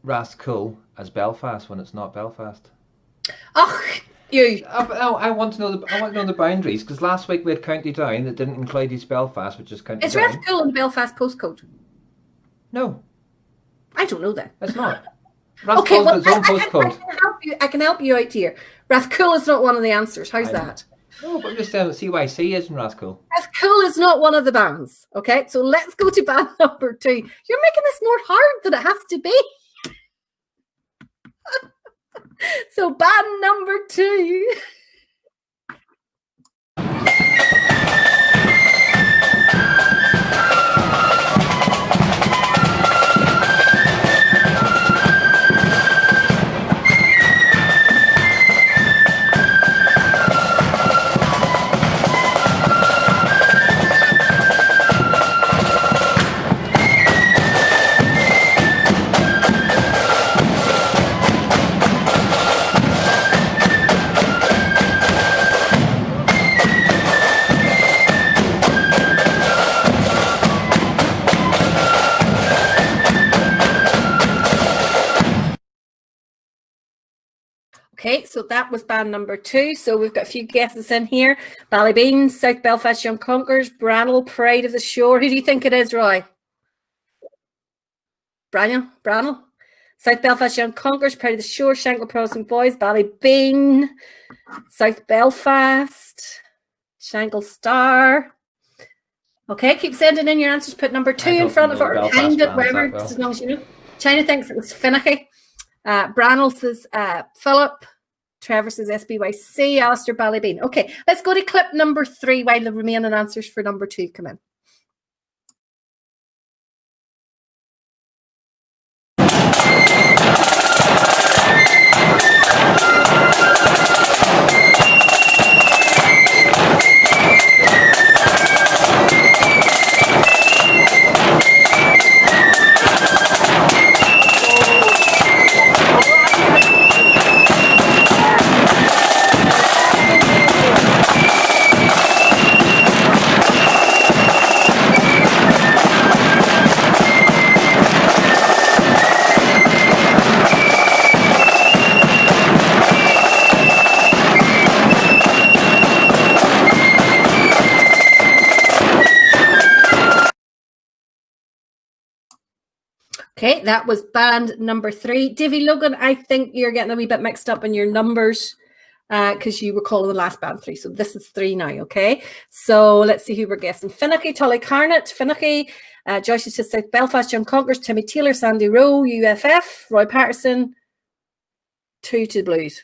Rathcoole as Belfast when it's not Belfast? Oh, you. I want to know the boundaries, because last week we had County Down that didn't include East Belfast, which is County Down. Is Rathcoole in the Belfast postcode? No. I don't know that. It's not. Rathcoole has its own postcode. I can help you out here. Rathcoole is not one of the answers. How's that? No, but I'm just saying that CYC is in Rathcoole. Rathcoole is not one of the bands. Okay, so let's go to band number 2. You're making this more hard than it has to be. So band number 2. Okay, so that was band number 2. So we've got a few guesses in here. Ballybeen, South Belfast Young Conquerors, Brannel, Pride of the Shore. Who do you think it is, Roy? Brannel. South Belfast Young Conquerors, Pride of the Shore, Shankill Protestant Boys, Ballybeen, South Belfast, Shankill Star. Okay, keep sending in your answers. Put number 2 in front of it or behind it, wherever, as long as you know. China thinks it was finicky. Brannel says Philip. Trevor says SBYC. Alistair, Ballybeen. Okay, let's go to clip number 3 while the remaining answers for number 2 come in. Okay, that was band number 3. Davy Logan, I think you're getting a wee bit mixed up in your numbers because you were calling the last band 3. So this is 3 now, okay? So let's see who we're guessing. Finicky, Tully Carnett, Finicky, Joyce says South Belfast, Young Conquerors, Timmy Taylor, Sandy Rowe, UFF, Roy Patterson, 2 to the Blues.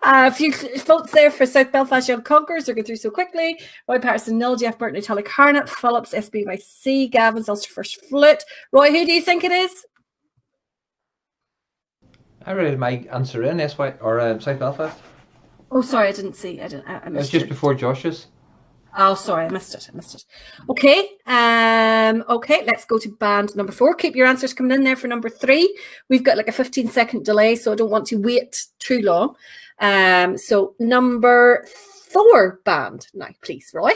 A few votes there for South Belfast Young Conquerors. They're going through so quickly. Roy Patterson, Nil, Jeff Burton, Italic Harnett, Phillips, SBYC, Gavin's Ulster First Flute. Roy, who do you think it is? I read my answer in SY or South Belfast. Oh, sorry, I didn't see. I missed it. Was just before Josh's. Oh, sorry, I missed it. Okay. Okay, let's go to band number 4. Keep your answers coming in there for number 3. We've got like a 15-second delay, so I don't want to wait too long. So number 4 band now, please, Roy.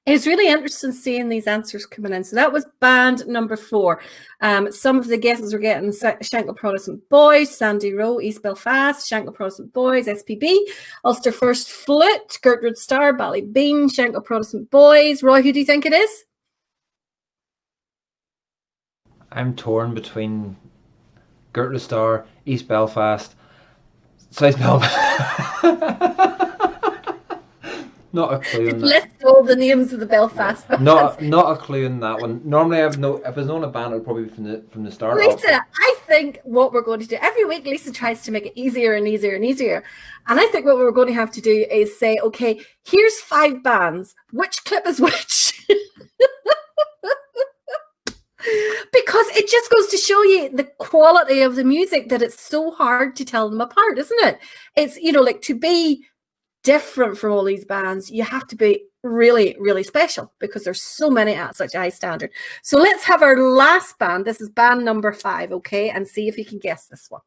It's really interesting seeing these answers coming in. So that was band number 4. Some of the guesses were getting Shankill Protestant Boys, Sandy Rowe, East Belfast, Shankill Protestant Boys, SPB, Ulster First Flute, Gertrude Star, Ballybeen, Shankill Protestant Boys. Roy, who do you think it is? I'm torn between Gertrude Star, East Belfast, So I spell. Not a clue on that. List all the names of the Belfast bands. Not a clue on that one. Normally, if it's known a band, it'll probably be from the start. Lisa, I think what we're going to do every week, Lisa tries to make it easier and easier and easier. And I think what we're going to have to do is say, okay, here's 5 bands. Which clip is which? Because it just goes to show you the quality of the music, that it's so hard to tell them apart, isn't it? It's, like to be different from all these bands, you have to be really, really special because there's so many at such a high standard. So let's have our last band. This is band number 5, okay? And see if you can guess this one.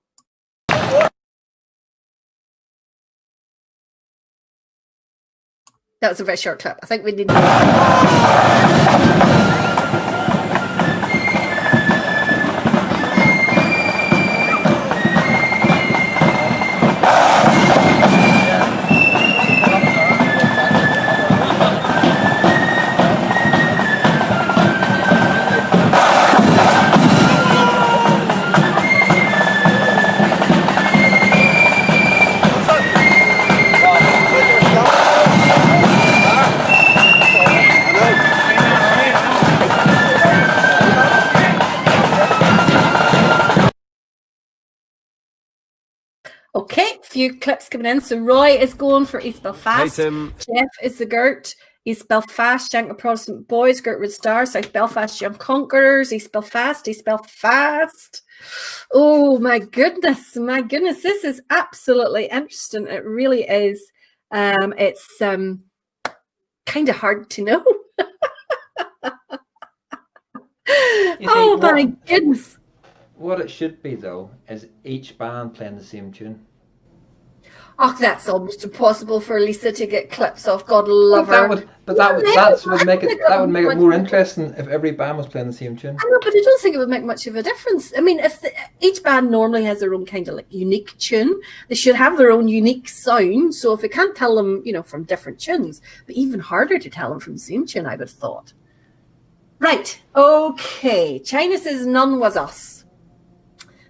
That was a very short clip. I think we need Okay, few clips coming in. So Roy is going for East Belfast. Hey, Tim. Jeff is the Gert. East Belfast, Shank Protestant Boys, Gertrude Star. South Belfast, Young Conquerors. East Belfast, East Belfast. Oh my goodness, this is absolutely interesting. It really is. It's kind of hard to know. Oh my goodness. What it should be, though, is each band playing the same tune. Oh, that's almost impossible for Lisa to get clips off. God love her. That would make it more interesting if every band was playing the same tune. I know, but I don't think it would make much of a difference. I mean, if each band normally has their own kind of like unique tune, they should have their own unique sound. So if we can't tell them, from different tunes, but even harder to tell them from the same tune, I would have thought. Right. Okay. China says none was us.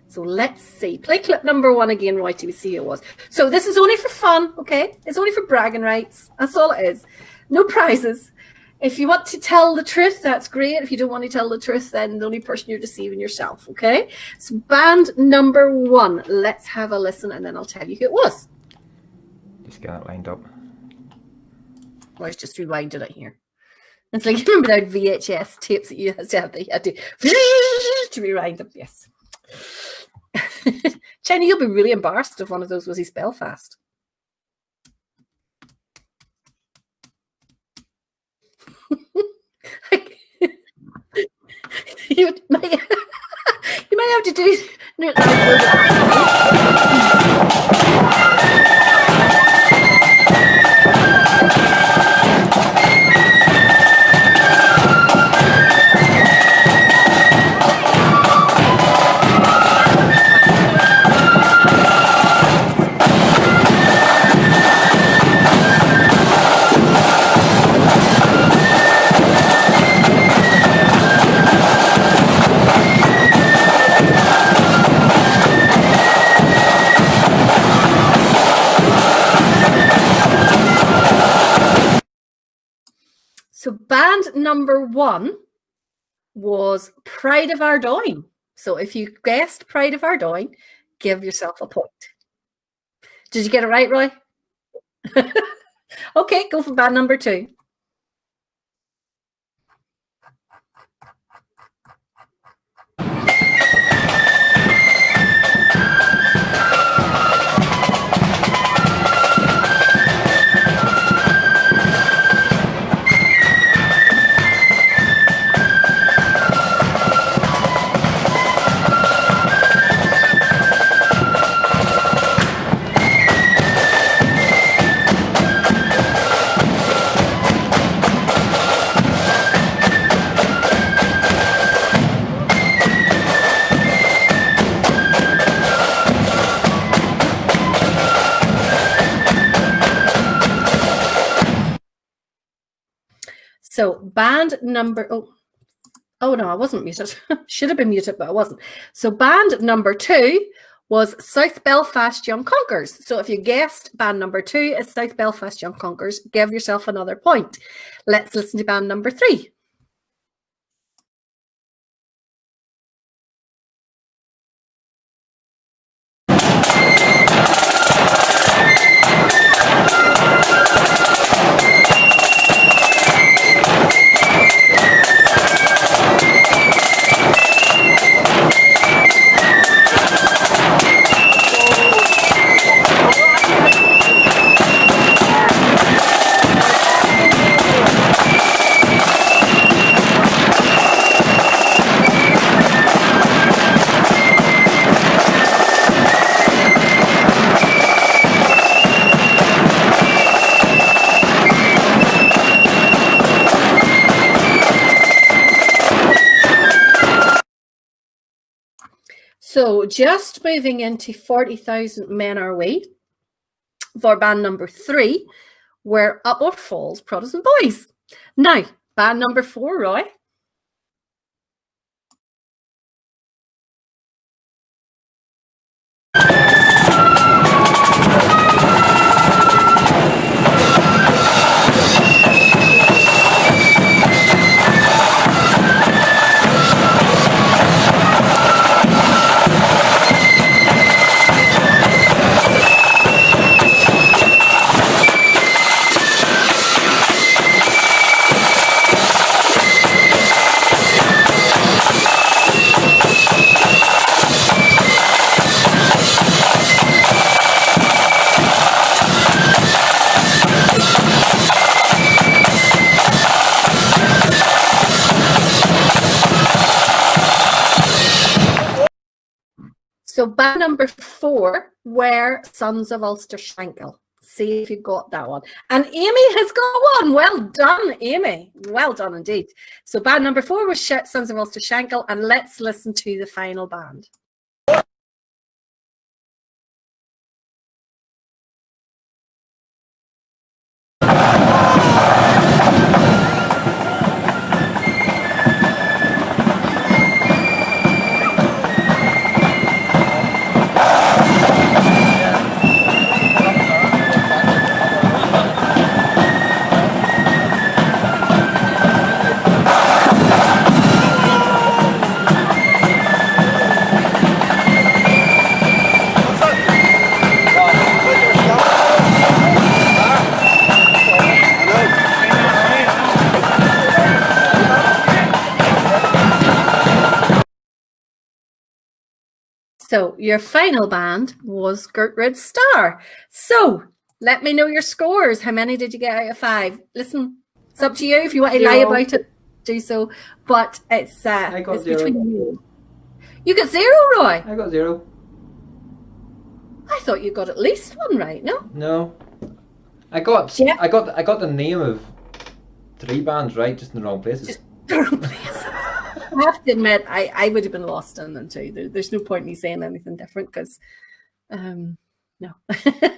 So let's see. Play clip number 1 again, Roy, till we see who it was. So this is only for fun, okay? It's only for bragging rights. That's all it is. No prizes. If you want to tell the truth, that's great. If you don't want to tell the truth, then the only person you're deceiving yourself, okay? So band number 1. Let's have a listen, and then I'll tell you who it was. Just get it lined up. Roy's just rewinded it here. It's like, remember that VHS tapes that you had to rewind them? Yes. China, you'll be really embarrassed if one of those was East Belfast. you might have to do. So band number 1 was Pride of Ardoyne. So if you guessed Pride of Ardoyne, give yourself a point. Did you get it right, Roy? Okay, go for band number 2. So band number, oh no, I wasn't muted. Should have been muted, but I wasn't. So band number 2 was South Belfast Young Conkers. So if you guessed band number 2 is South Belfast Young Conkers, give yourself another point. Let's listen to band number 3. So just moving into 40,000 Men Are We for band number 3 were Upper Falls Protestant Boys. Now, band number 4, Roy. So band number 4 were Sons of Ulster Shankill. See if you got that one. And Amy has got one. Well done, Amy. Well done indeed. So band number 4 was Sons of Ulster Shankill, and let's listen to the final band. So your final band was Gertrude Star. So let me know your scores. How many did you get out of 5? Listen, it's up to you. If you want to lie about it, do so. But it's between you. You got 0, Roy? I got 0. I thought you got at least 1 right, no? No. I got the name of 3 bands right, just in the wrong places. Just the wrong places. I have to admit, I would have been lost in them too. There's no point in me saying anything different because, no.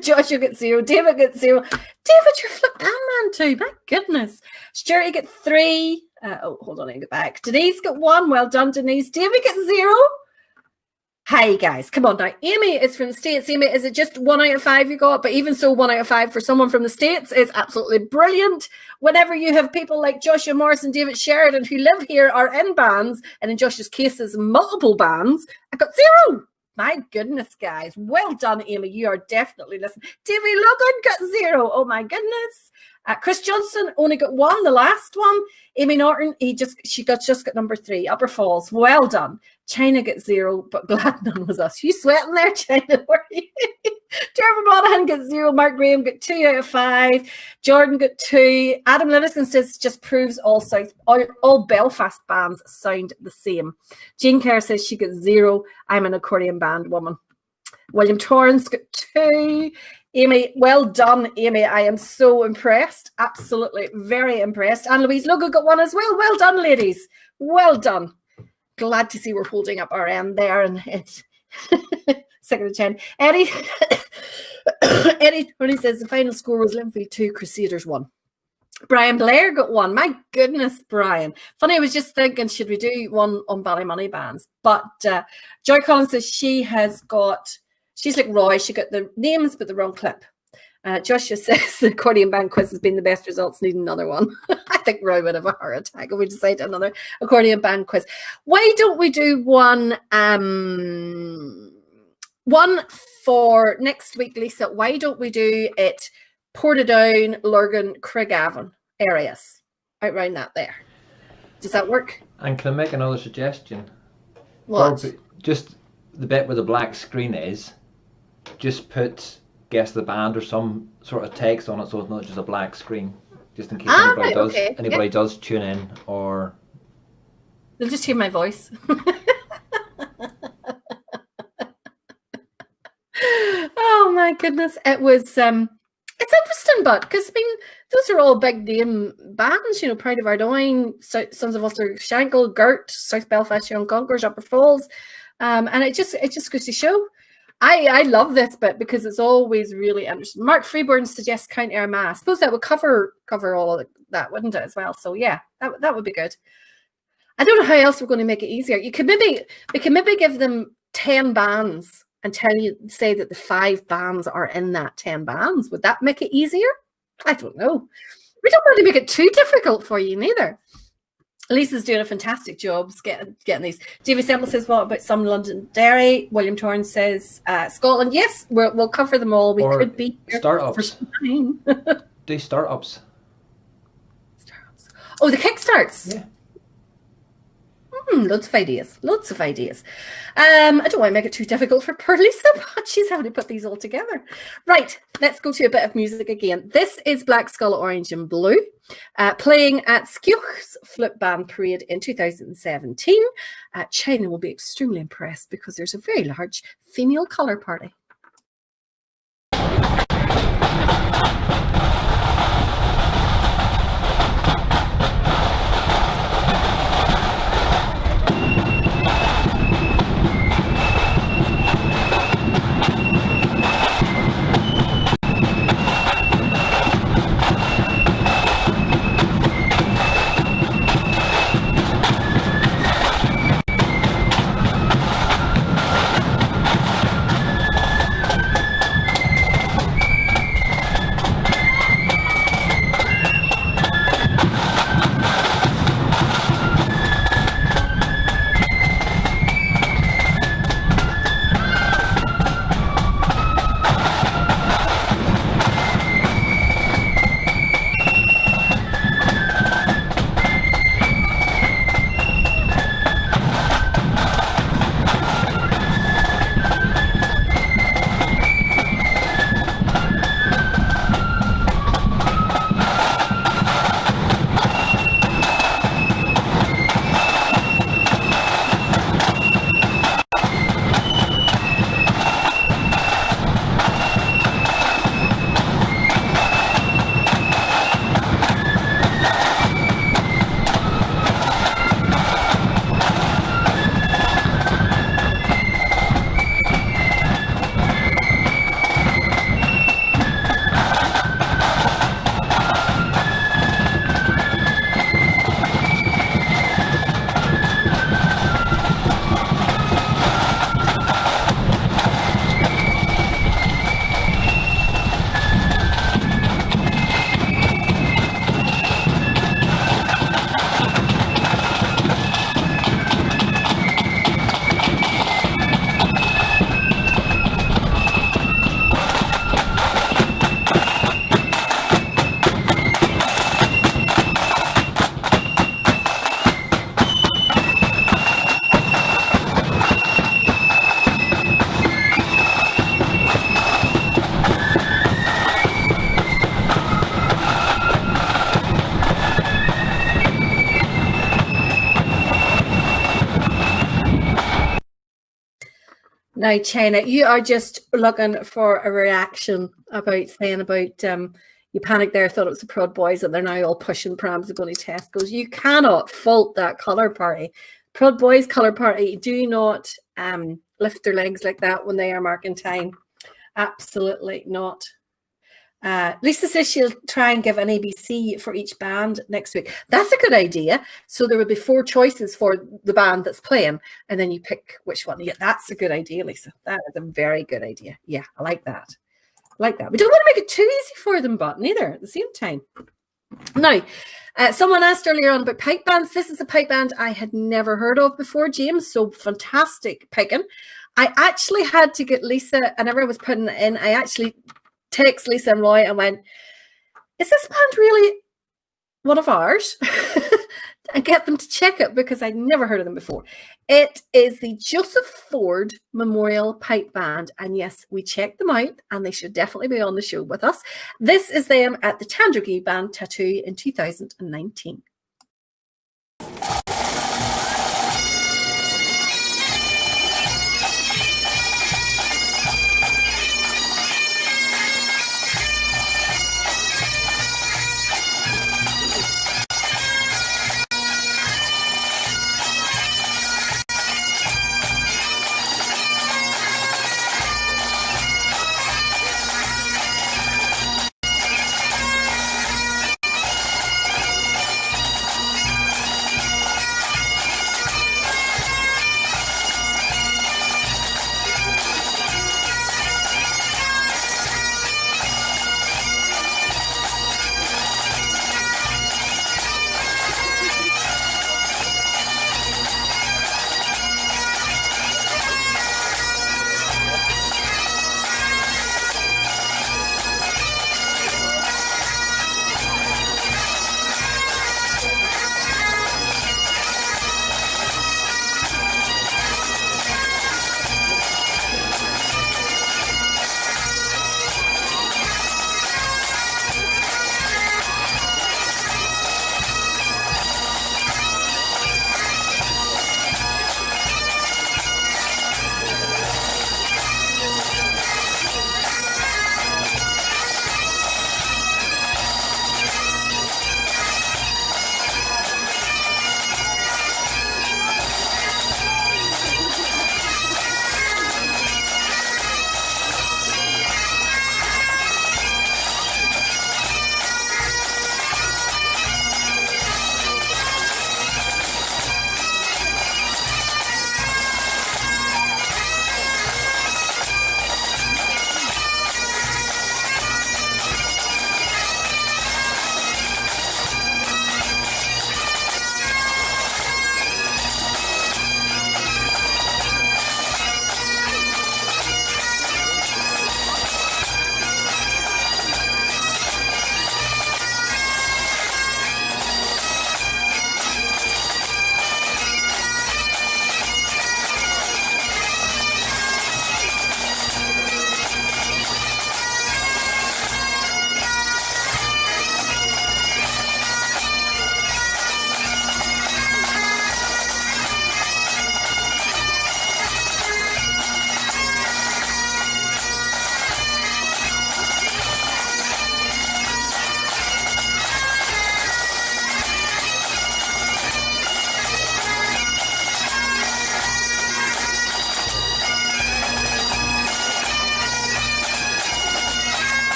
Josh, you get 0. David gets 0. David, you're flipped man too. My goodness. Stuart, you get 3. Hold on, I get back. Denise got 1. Well done, Denise. David gets 0. Hi guys, come on now. Amy is from the States. Amy, is it just 1 out of 5 you got? But even so, 1 out of 5 for someone from the States is absolutely brilliant. Whenever you have people like Joshua Morris and David Sheridan who live here are in bands, and in Josh's case is multiple bands, I got 0. My goodness, guys. Well done, Amy. You are definitely listening. Davy Logan got 0. Oh my goodness. Chris Johnson only got 1, the last one. Amy Norton, she just got number 3, Upper Falls. Well done. China gets 0, but glad none was us. You sweating there, China? Were you? Trevor Monaghan got 0. Mark Graham got 2 out of 5. Jordan got 2. Adam Livingston says just proves all Belfast bands sound the same. Jean Kerr says she got 0. I'm an accordion band woman. William Torrance got 2. Amy, well done, Amy. I am so impressed. Absolutely very impressed. And Louise Logo got 1 as well. Well done, ladies. Well done. Glad to see we're holding up our end there. And it's second to 10. Eddie, Eddie, when he says the final score was Linfield 2, Crusaders 1. Brian Blair got one. My goodness, Brian. Funny, I was just thinking, should we do one on Ballymoney bands? But Joy Collins says she's like Roy, she got the names but the wrong clip. Joshua says the accordion band quiz has been the best results, need another one. I think Roy would have a heart attack if we decide another accordion band quiz. Why don't we do one for next week, Lisa? Why don't we do it Portadown, Lurgan, Craigavon areas, out around that there? Does that work? And can I make another suggestion? What? Just the bit where the black screen is, just put guess the band or some sort of text on it, so it's not just a black screen, just in case anybody does tune in, or they'll just hear my voice. Oh my goodness, it was it's interesting, but because I mean those are all big name bands, you know, Pride of Ardoyne, Sons of Ulster, Shankill, Gert, South Belfast Young Conquerors, Upper Falls, and it just goes to show. I love this bit because it's always really interesting. Mark Freeborn suggests County Armagh. I suppose that would cover all of that, wouldn't it, as well? So yeah, that would be good. I don't know how else we're going to make it easier. We could maybe give them 10 bands and say that the 5 bands are in that 10 bands. Would that make it easier? I don't know. We don't want to make it too difficult for you neither. Lisa's doing a fantastic job getting these. Davy Semple says, what about some Londonderry? William Torrance says, Scotland. Yes, we'll cover them all. We could be here startups. For some time. Do startups. Oh, the kickstarts. Yeah. Loads of ideas. I don't want to make it too difficult for poor Lisa, but she's having to put these all together. Right, let's go to a bit of music again. This is Black Skull, Orange and Blue, playing at Skewch's Flip Band Parade in 2017. China will be extremely impressed because there's a very large female colour party. Now, China, you are just looking for a reaction about saying about you panicked there, thought it was the Prod Boys, and they're now all pushing prams to go to Tesco's. You cannot fault that colour party. Prod Boys colour party do not lift their legs like that when they are marking time. Absolutely not. Lisa says she'll try and give an ABC for each band next week. That's a good idea. So there would be 4 choices for the band that's playing, and then you pick which one. Yeah, that's a good idea, Lisa. That is a very good idea. Yeah, I like that. We don't want to make it too easy for them, but neither at the same time. Now, someone asked earlier on about pipe bands. This is a pipe band I had never heard of before, James. So fantastic picking. I actually had to get Lisa, whenever I was putting it in, I actually text Lisa and Roy and went, is this band really one of ours? And get them to check it because I'd never heard of them before. It is the Joseph Ford Memorial Pipe Band. And yes, we checked them out and they should definitely be on the show with us. This is them at the Tandragee Band Tattoo in 2019.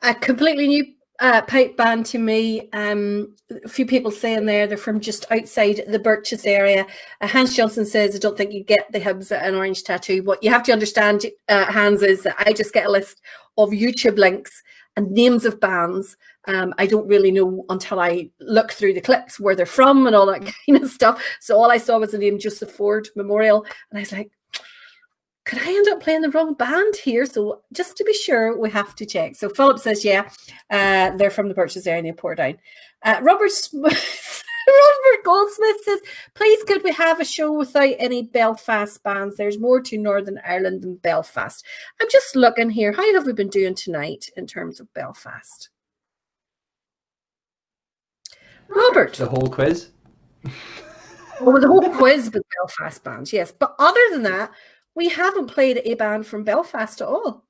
A completely new pipe band to me. A few people saying they're from just outside the Birches area. Hans Johnson says, I don't think you get the Hibs at an orange tattoo. What you have to understand, Hans, is that I just get a list of YouTube links and names of bands. I don't really know until I look through the clips where they're from and all that kind of stuff. So all I saw was the name Joseph Ford Memorial. And I was like, could I end up playing the wrong band here? So just to be sure, we have to check. So Philip says, yeah, they're from the Birches area near Portadown. Robert Goldsmith says, please could we have a show without any Belfast bands? There's more to Northern Ireland than Belfast. I'm just looking here. How have we been doing tonight in terms of Belfast? Robert. The whole quiz? Oh, the whole quiz with Belfast bands, yes. But other than that, we haven't played a band from Belfast at all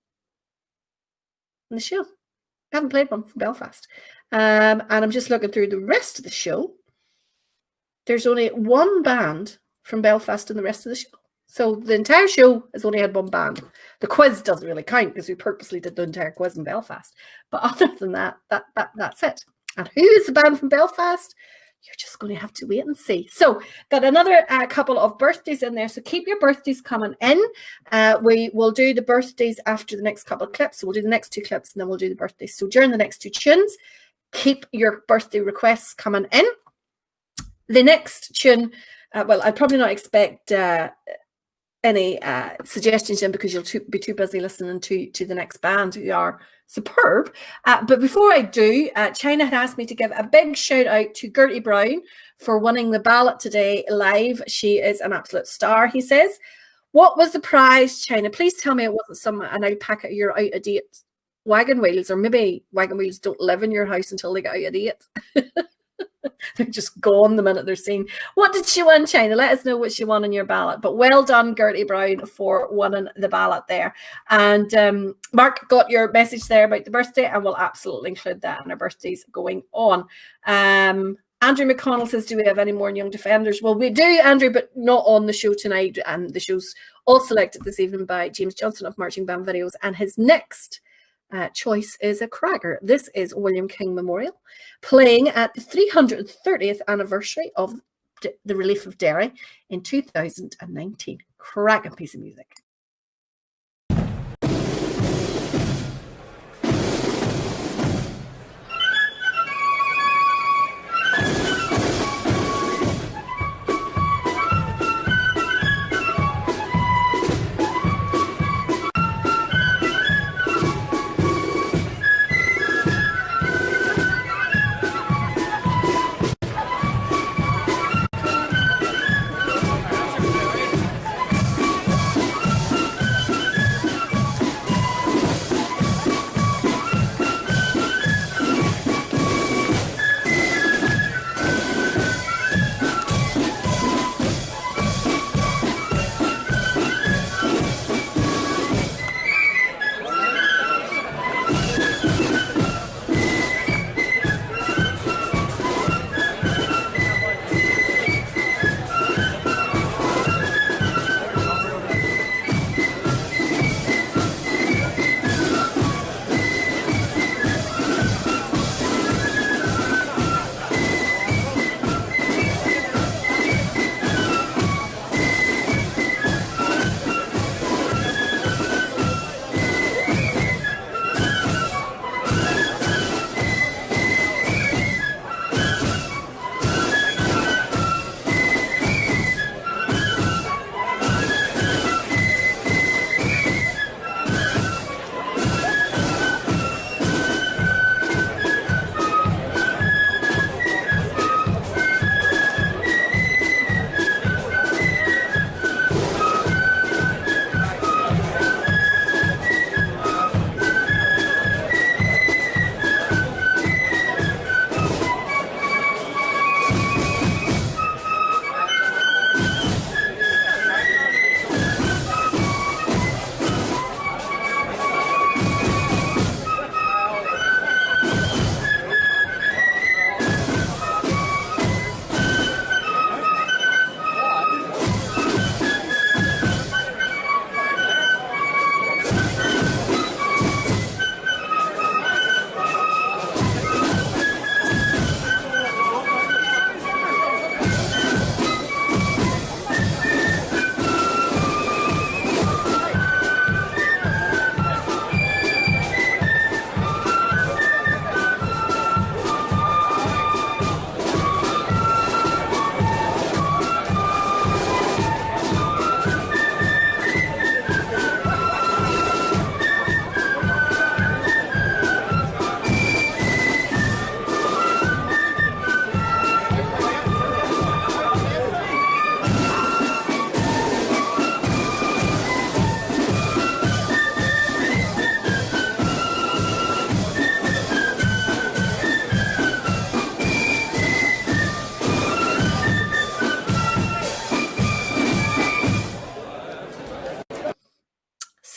in the show. I haven't played one from Belfast. And I'm just looking through the rest of the show. There's only one band from Belfast in the rest of the show. So the entire show has only had one band. The quiz doesn't really count because we purposely did the entire quiz in Belfast. But other than that, that's it. And who is the band from Belfast? You're just going to have to wait and see. So got another couple of birthdays in there. So keep your birthdays coming in. We will do the birthdays after the next couple of clips. So we'll do the next 2 clips and then we'll do the birthdays. So during the next 2 tunes, keep your birthday requests coming in. The next tune, well, I'd probably not expect any suggestions in because you'll be too busy listening to the next band who are superb. But before I do, China had asked me to give a big shout out to Gertie Brown for winning the ballot today live. She is an absolute star, he says. What was the prize, China? Please tell me it wasn't an alpaca you're out of date wagon wheels, or maybe wagon wheels don't live in your house until they get out of date. They're just gone the minute they're seen. What did she win, China? Let us know what she won in your ballot. But well done, Gertie Brown, for winning the ballot there. And Mark got your message there about the birthday, and we'll absolutely include that in our birthdays going on. Andrew McConnell says, do we have any more Young Defenders? Well, we do, Andrew, but not on the show tonight. And the show's all selected this evening by James Johnson of Marching Band Videos. And his next choice is a cracker. This is William King Memorial, playing at the 330th anniversary of the relief of Derry in 2019. Cracking piece of music.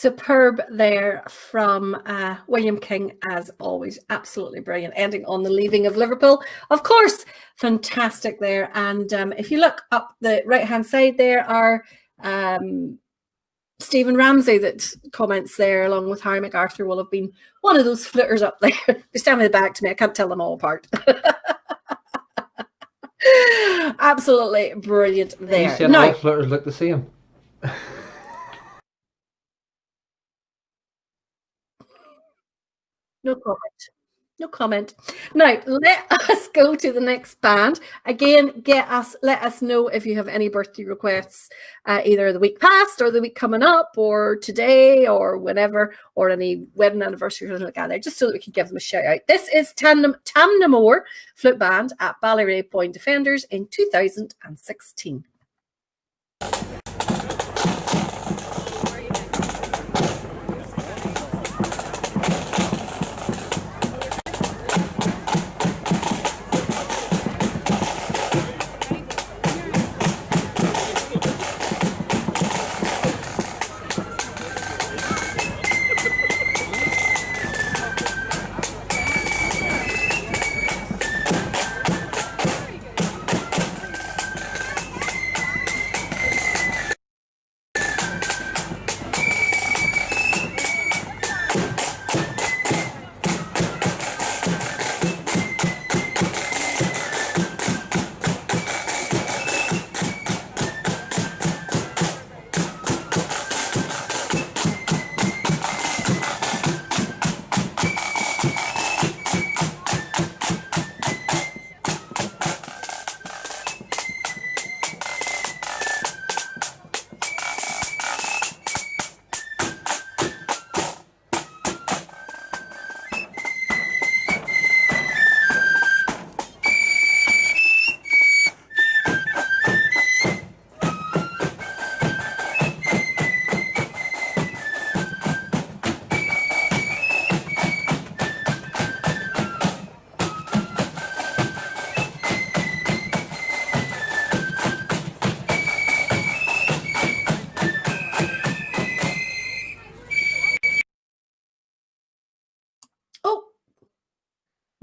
Superb there from William King, as always. Absolutely brilliant. Ending on the Leaving of Liverpool. Of course, fantastic there. And if you look up the right-hand side, there are Stephen Ramsey that comments there, along with Harry MacArthur, will have been one of those flitters up there. They stand with the back to me. I can't tell them all apart. Absolutely brilliant there. You said now, all flitters look the same. No comment. No comment. Now, let us go to the next band. Again, let us know if you have any birthday requests, either the week past or the week coming up or today or whenever, or any wedding anniversary or something like that there, just so that we can give them a shout out. This is Tamnamore Flute Band at Ballyrae Defenders in 2016.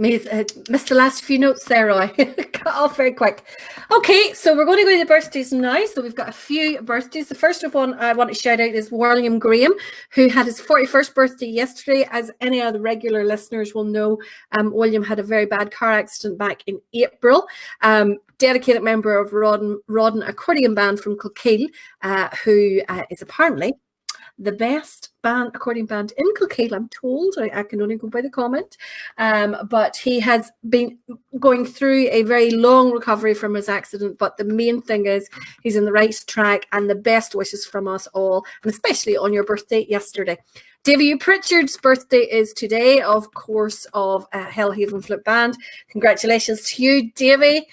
Missed the last few notes there, Roy. Cut off very quick. Okay, so we're going to go to the birthdays now. So we've got a few birthdays. The first one I want to shout out is William Graham, who had his 41st birthday yesterday. As any of the regular listeners will know, William had a very bad car accident back in April. Dedicated member of Rawdon Accordion Band from Kilkeel, who is apparently the best accordion band in Kilkeel, I'm told. I can only go by the comment. But he has been going through a very long recovery from his accident. But the main thing is he's in the right track, and the best wishes from us all, and especially on your birthday yesterday. Davy Pritchard's birthday is today, of course, of Hellhaven Flute Band. Congratulations to you, Davy.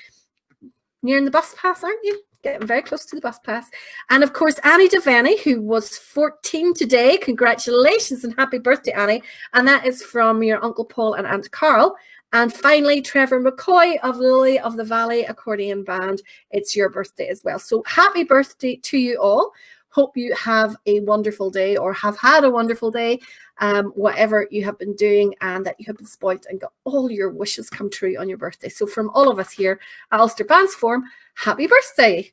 Nearing the bus pass, aren't you? Getting very close to the bus pass. And of course, Annie Devaney, who was 14 today. Congratulations and happy birthday, Annie. And that is from your Uncle Paul and Aunt Carl. And finally, Trevor McCoy of Lily of the Valley Accordion Band. It's your birthday as well. So happy birthday to you all. Hope you have a wonderful day, or have had a wonderful day, whatever you have been doing, and that you have been spoiled and got all your wishes come true on your birthday. So from all of us here at Ulster Bands Forum, happy birthday.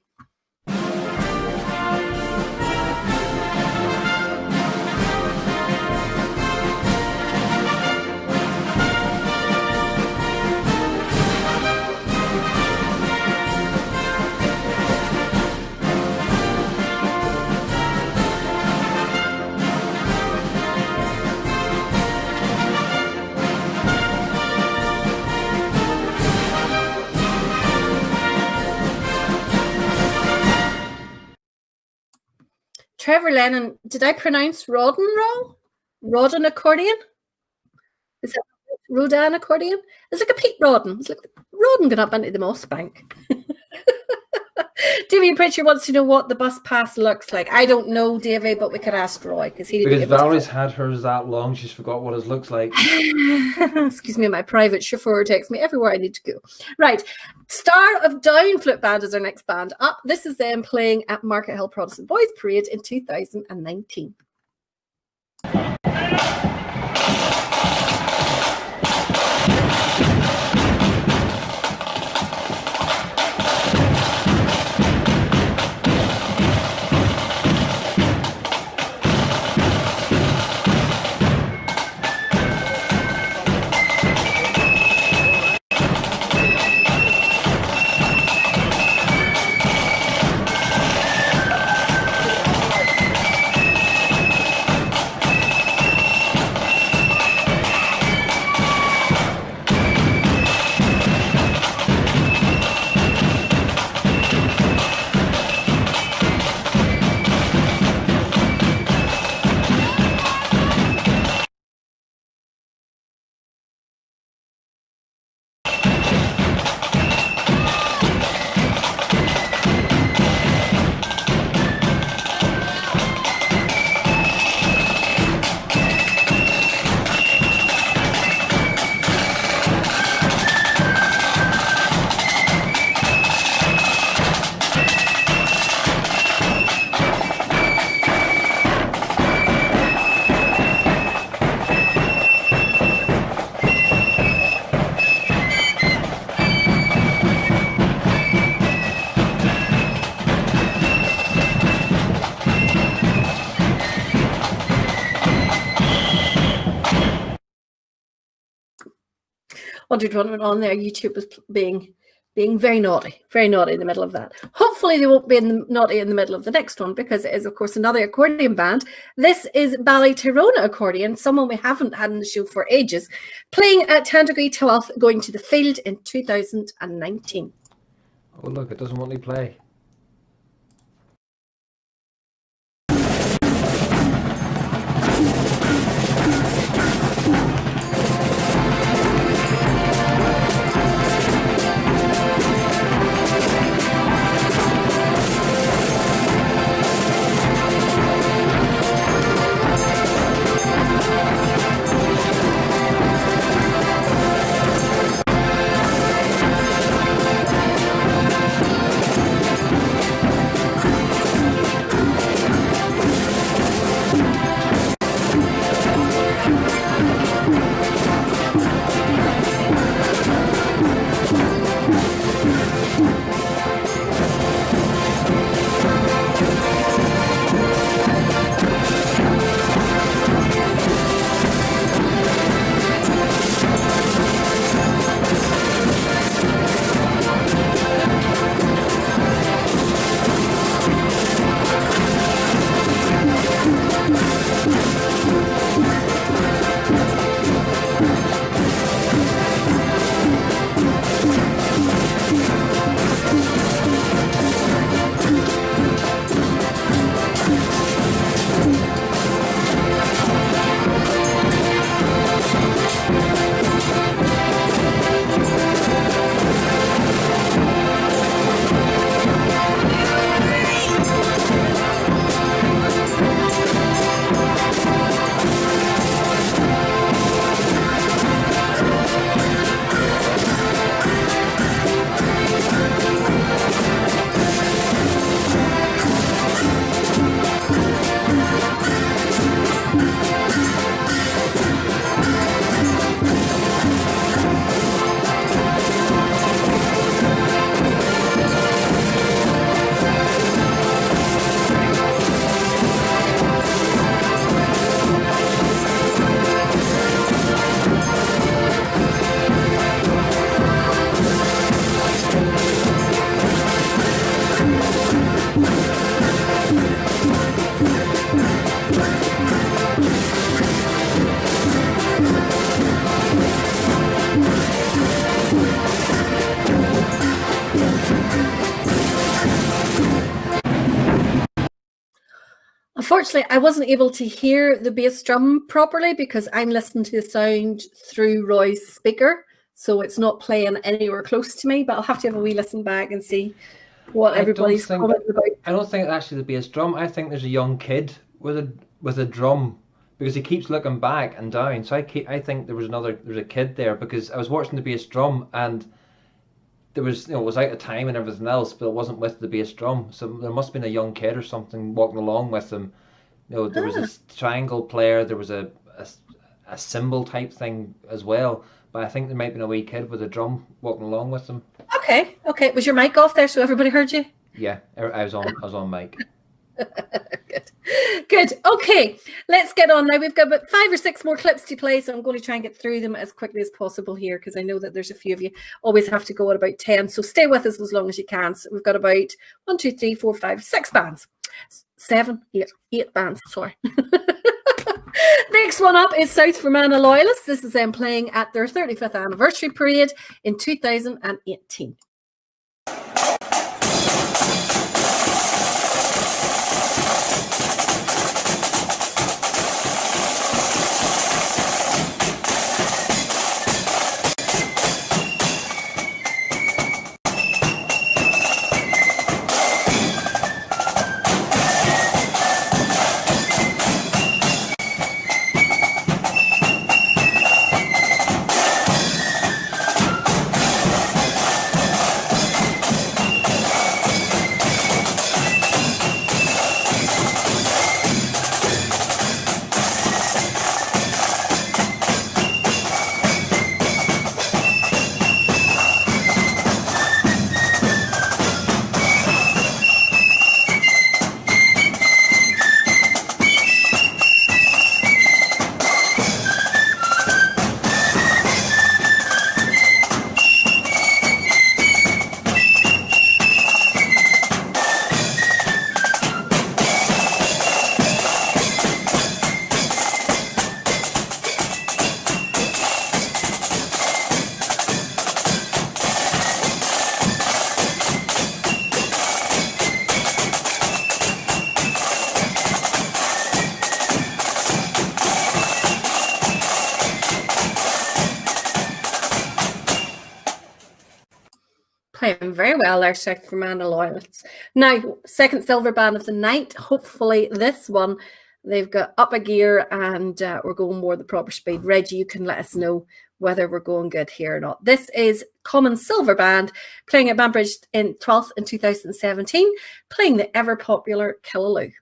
Trevor Lennon, did I pronounce Rawdon wrong? Rawdon Accordion? Is that Rodan Accordion? It's like a Pete Rawdon. It's like Rawdon got up into the Moss Bank. Davy Pritchard wants to know what the bus pass looks like. I don't know, Davy, but we could ask Roy because Valerie's had hers that long, she's forgot what it looks like. Excuse me, my private chauffeur takes me everywhere I need to go. Right, Star of Down Flute Band is our next band up. This is them playing at Market Hill Protestant Boys Parade in 2019. Wondered what went on there. YouTube was being very naughty in the middle of that. Hopefully they won't be naughty in the middle of the next one, because it is, of course, another accordion band. This is Ballytyrone Accordion, someone we haven't had in the show for ages, playing at Tandragee 12th, going to the field in 2019. Oh look, it doesn't want to play. Unfortunately, I wasn't able to hear the bass drum properly because I'm listening to the sound through Roy's speaker, so it's not playing anywhere close to me, but I'll have to have a wee listen back and see what everybody's commenting about. I don't think actually the bass drum. I think there's a young kid with a drum, because he keeps looking back and down. So I think there's a kid there, because I was watching the bass drum and there was, it was out of time and everything else, but it wasn't with the bass drum. So there must have been a young kid or something walking along with them, There was Ah, a triangle player. There was a cymbal type thing as well. But I think there might have been a wee kid with a drum walking along with them. okay. Okay. Was your mic off there so everybody heard you? Yeah, I was on mic. Good. Good. Okay, let's get on now. We've got about 5 or 6 more clips to play, so I'm going to try and get through them as quickly as possible here because I know that there's a few of you always have to go at about 10. So stay with us as long as you can. So we've got about 1, 2, 3, 4, 5, 6 bands. 7, 8 bands, sorry. Next one up is South Fermanagh Loyalists. This is them playing at their 35th anniversary parade in 2018. Playing very well there, South Fermanagh Loyalists. Now, second silver band of the night. Hopefully this one, they've got up a gear and we're going more the proper speed. Reggie, you can let us know whether we're going good here or not. This is Common Silver Band, playing at Banbridge in 12th in 2017, playing the ever-popular Killaloo.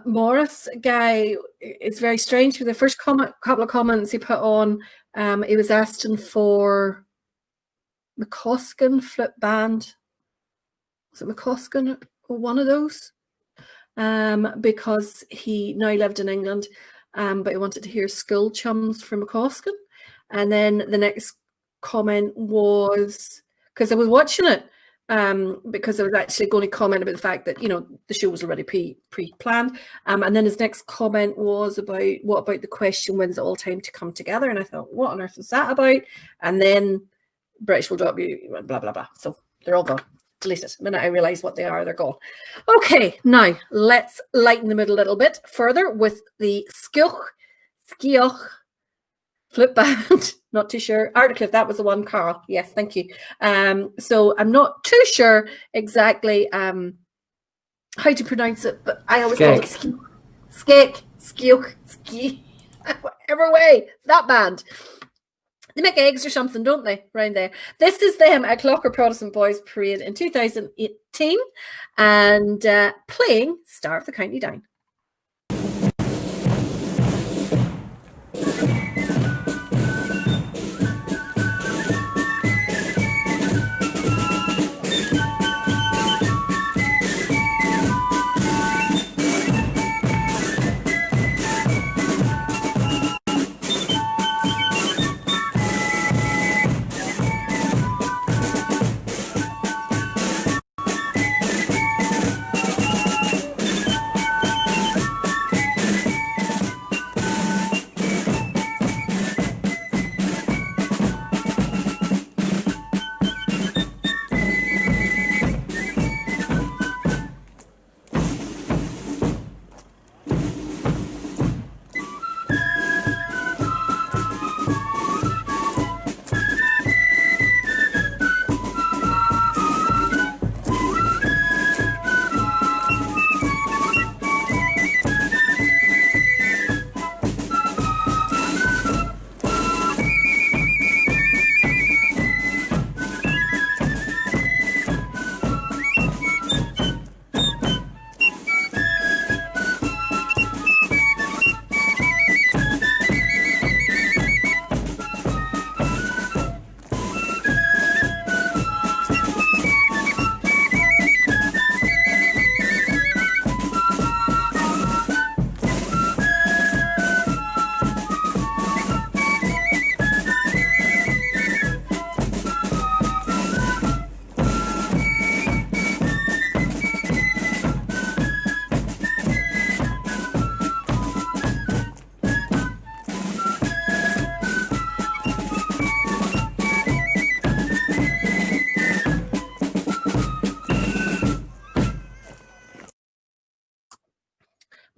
Morris guy is very strange. For the first couple of comments he put on, he was asking for McCoskin flip band. Was it McCoskin or one of those? Because he now lived in England, but he wanted to hear School Chums from McCoskin. And then the next comment was, because I was watching it, because I was actually going to comment about the fact that, you know, the show was already pre-planned. And then his next comment was about, what about the question, when's it all time to come together? And I thought, what on earth is that about? And then British will drop you, blah, blah, blah. So they're all gone. Deleted. The minute I realize what they are, they're gone. Okay, now let's lighten the mood a little bit further with the Skioch flip band. Not too sure. Ardcliffe, that was the one, Carl. Yes, thank you. So I'm not too sure exactly how to pronounce it, but I always call it Skioch, whatever way, that band. They make eggs or something, don't they, around there? This is them at Clocker Protestant Boys Parade in 2018 and playing Star of the County Down.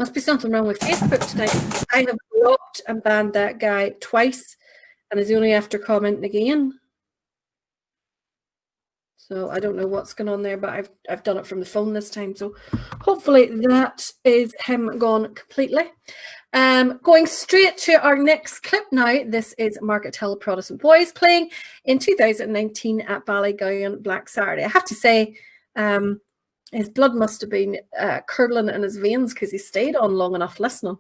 Must be something wrong with Facebook tonight. I have blocked and banned that guy twice, and he's only after commenting again. So I don't know what's going on there, but I've done it from the phone this time. So hopefully that is him gone completely. Going straight to our next clip now. This is Market Hill Protestant Boys playing in 2019 at Ballygowan Black Saturday. I have to say, his blood must have been curdling in his veins because he stayed on long enough listening.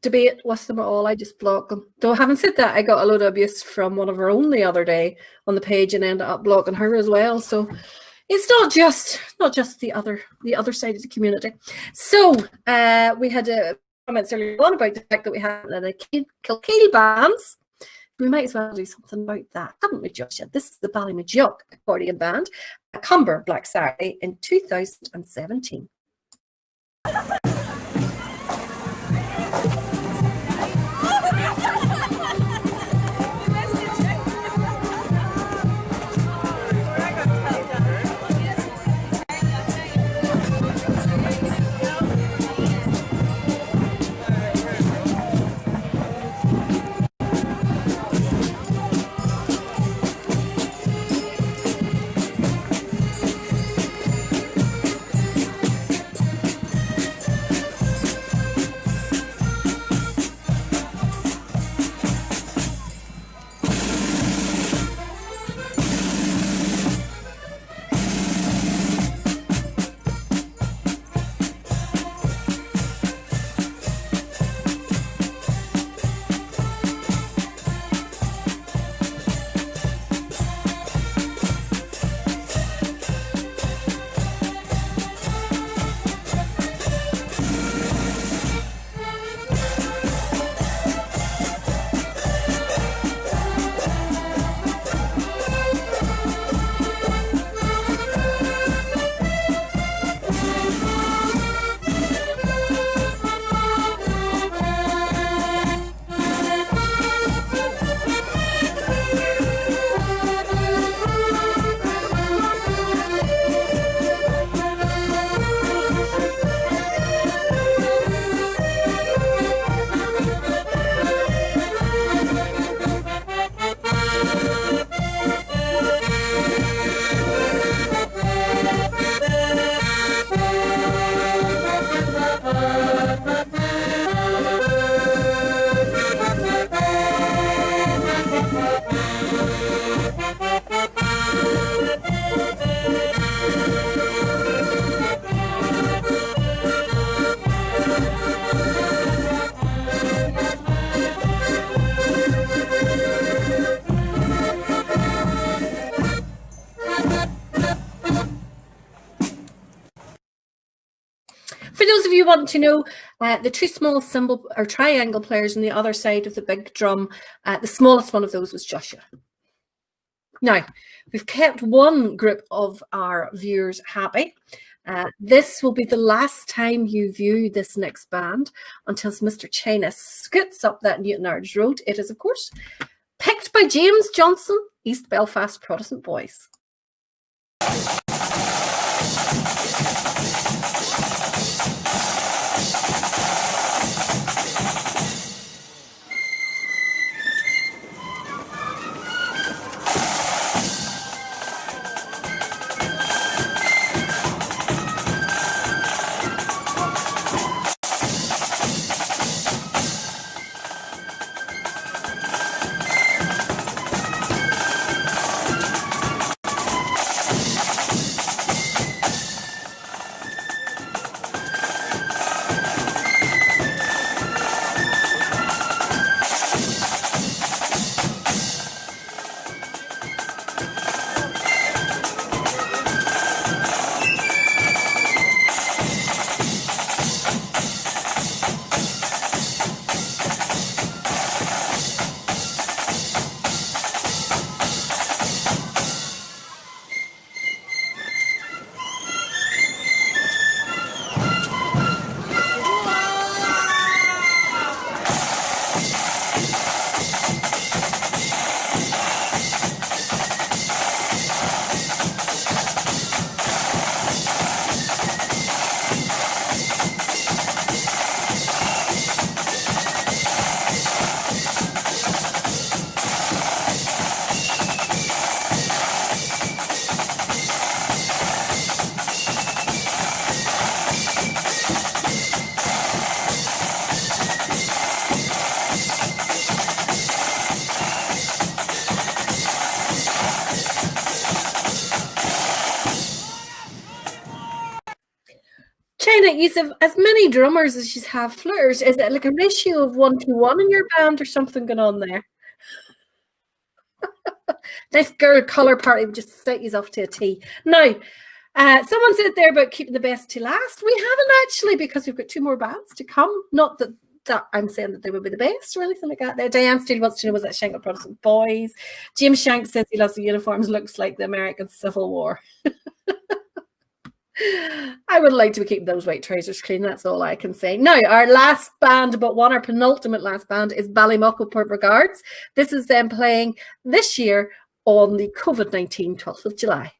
debate with them at all. I just block them. Though having said that, I got a load of abuse from one of her own the other day on the page and ended up blocking her as well. So it's not just the other side of the community. So we had comments earlier on about the fact that we had the Kilkeel bands. We might as well do something about that, haven't we, Joshua? This is the Ballymajock Accordion Band, a Cumber Black Saturday in 2017. For those of you who want to know, the two small cymbal or triangle players on the other side of the big drum, the smallest one of those was Joshua. Now, we've kept one group of our viewers happy. This will be the last time you view this next band until Mr. China scoots up that Newtownards Road. It is, of course, picked by James Johnson, East Belfast Protestant Boys. saying it, you have as many drummers as you have fluters. Is it like a ratio of 1-to-1 in your band or something going on there? This girl colour party would just set you off to a T. Now, someone said there about keeping the best to last. We haven't actually, because we've got 2 more bands to come. Not that I'm saying that they would be the best or anything like that. There, Diane still wants to know, was that Shank Protestant Boys? James Shank says he loves the uniforms. Looks like the American Civil War. I would like to be keeping those white trousers clean. That's all I can say. Now, our last band, but one, our penultimate last band, is Ballymuckle Port Regards. This is them playing this year on the COVID-19 12th of July.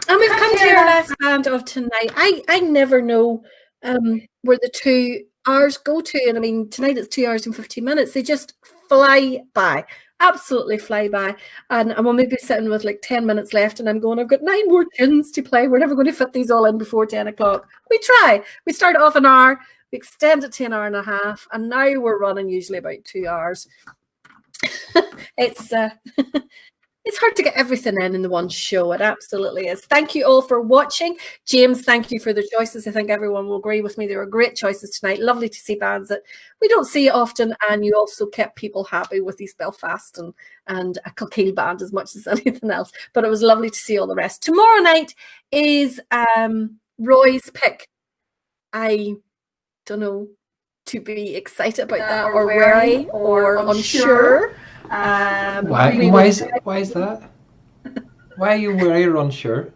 And we've come to our last band of tonight. I never know where the 2 hours go to. And I mean, tonight it's 2 hours and 15 minutes. They just fly by, absolutely fly by. And I'm maybe sitting with like 10 minutes left and I'm going, I've got 9 more tunes to play. We're never going to fit these all in before 10 o'clock. We try. We start off an hour, we extend it to an hour and a half, and now we're running usually about 2 hours. It's hard to get everything in the one show. It absolutely is. Thank you all for watching. James, thank you for the choices. I think everyone will agree with me. They were great choices tonight. Lovely to see bands that we don't see often, and you also kept people happy with East Belfast and a Kilkeel band as much as anything else. But it was lovely to see all the rest. Tomorrow night is Roy's pick. I don't know to be excited about that or wary or unsure. Why is that? Why are you wary or unsure?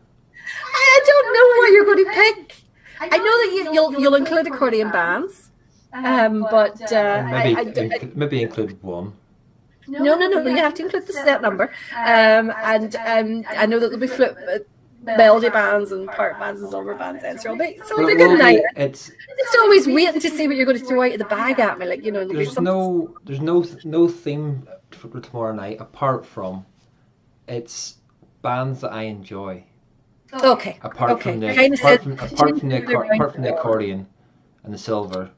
I don't know what you're going to pick. I know that you'll include accordion bands, but maybe include one. No. You have to include the set number. And I know that there'll be melody bands and part bands and silver bands. And so it'll be a good night. It's always waiting to see what you're going to throw out of the bag at me. Like, you know, there's no theme for tomorrow night apart from it's bands that I enjoy. Okay. Apart from the accordion and the silver.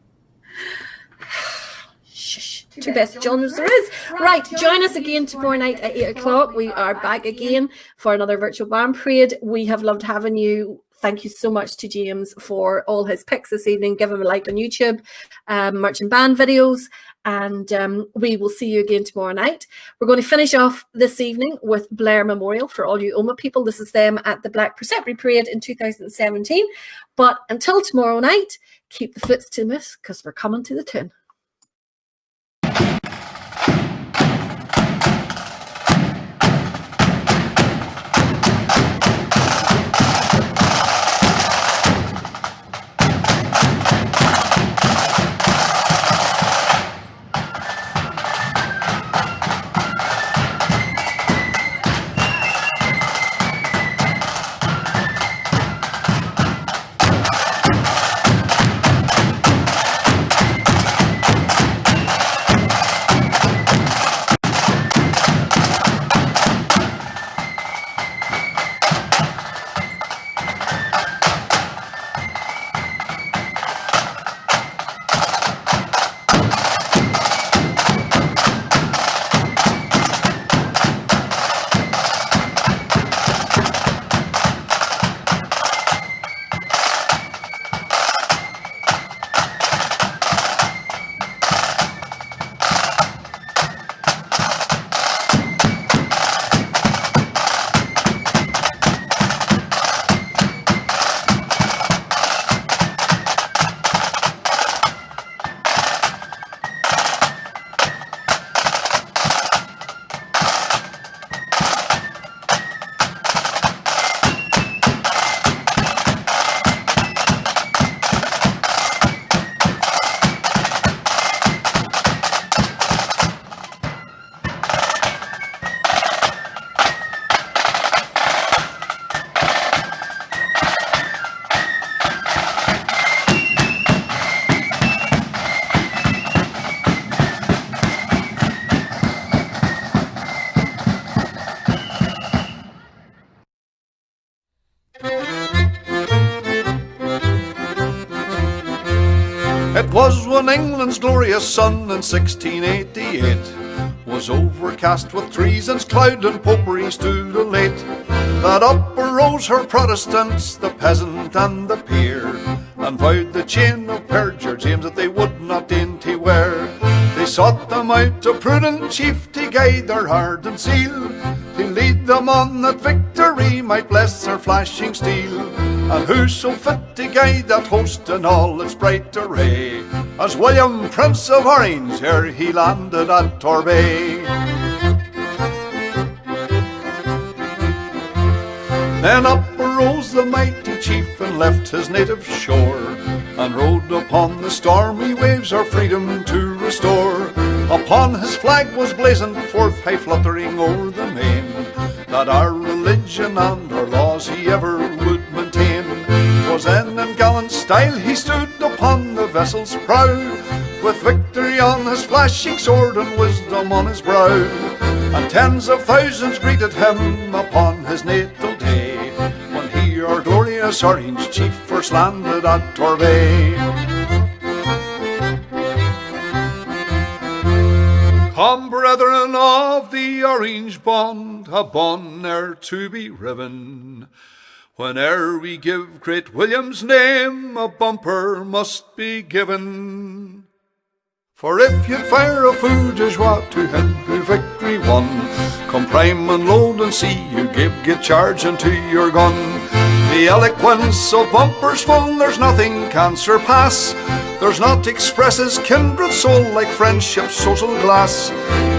Two best genres there is. Right, join us again tomorrow night at 8 o'clock. We are back again for another virtual band parade. We have loved having you. Thank you so much to James for all his picks this evening. Give him a like on YouTube, merchant band videos, and we will see you again tomorrow night. We're going to finish off this evening with Blair Memorial for all you Oma people. This is them at the Black Preceptory Parade in 2017. But until tomorrow night, keep the foots to the miss because we're coming to the tune. It was when England's glorious sun in 1688 was overcast with treason's cloud and popery stood elate, that up arose her Protestants, the peasant and the peer, and vowed the chain of perjure James that they would not dainty wear. They sought them out a prudent chief to guide their hardened zeal, to lead them on that victory might bless their flashing steel. And who so fit to guide that host in all its bright array as William, Prince of Orange, ere he landed at Torbay? Then up arose the mighty chief and left his native shore, and rode upon the stormy waves our freedom to restore. Upon his flag was blazoned forth, high fluttering o'er the main, that our religion and our laws he ever would maintain. 'Twas then in gallant style he stood upon the vessel's prow, with victory on his flashing sword and wisdom on his brow. And tens of thousands greeted him upon his natal day, when he, our glorious Orange chief, first landed at Torbay. Come, brethren of the Orange bond, a bond ne'er to be riven. Whene'er we give great William's name, a bumper must be given. For if you'd fire a fou de joie to him who victory won, come prime and load and see you get charge into your gun. The eloquence of bumpers full, there's nothing can surpass. There's not expresses kindred soul like friendship's social glass.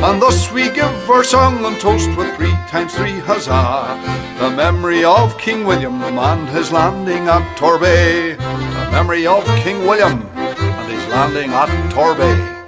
And thus we give our song and toast with 3 times 3 huzzah, the memory of King William and his landing at Torbay. The memory of King William and his landing at Torbay.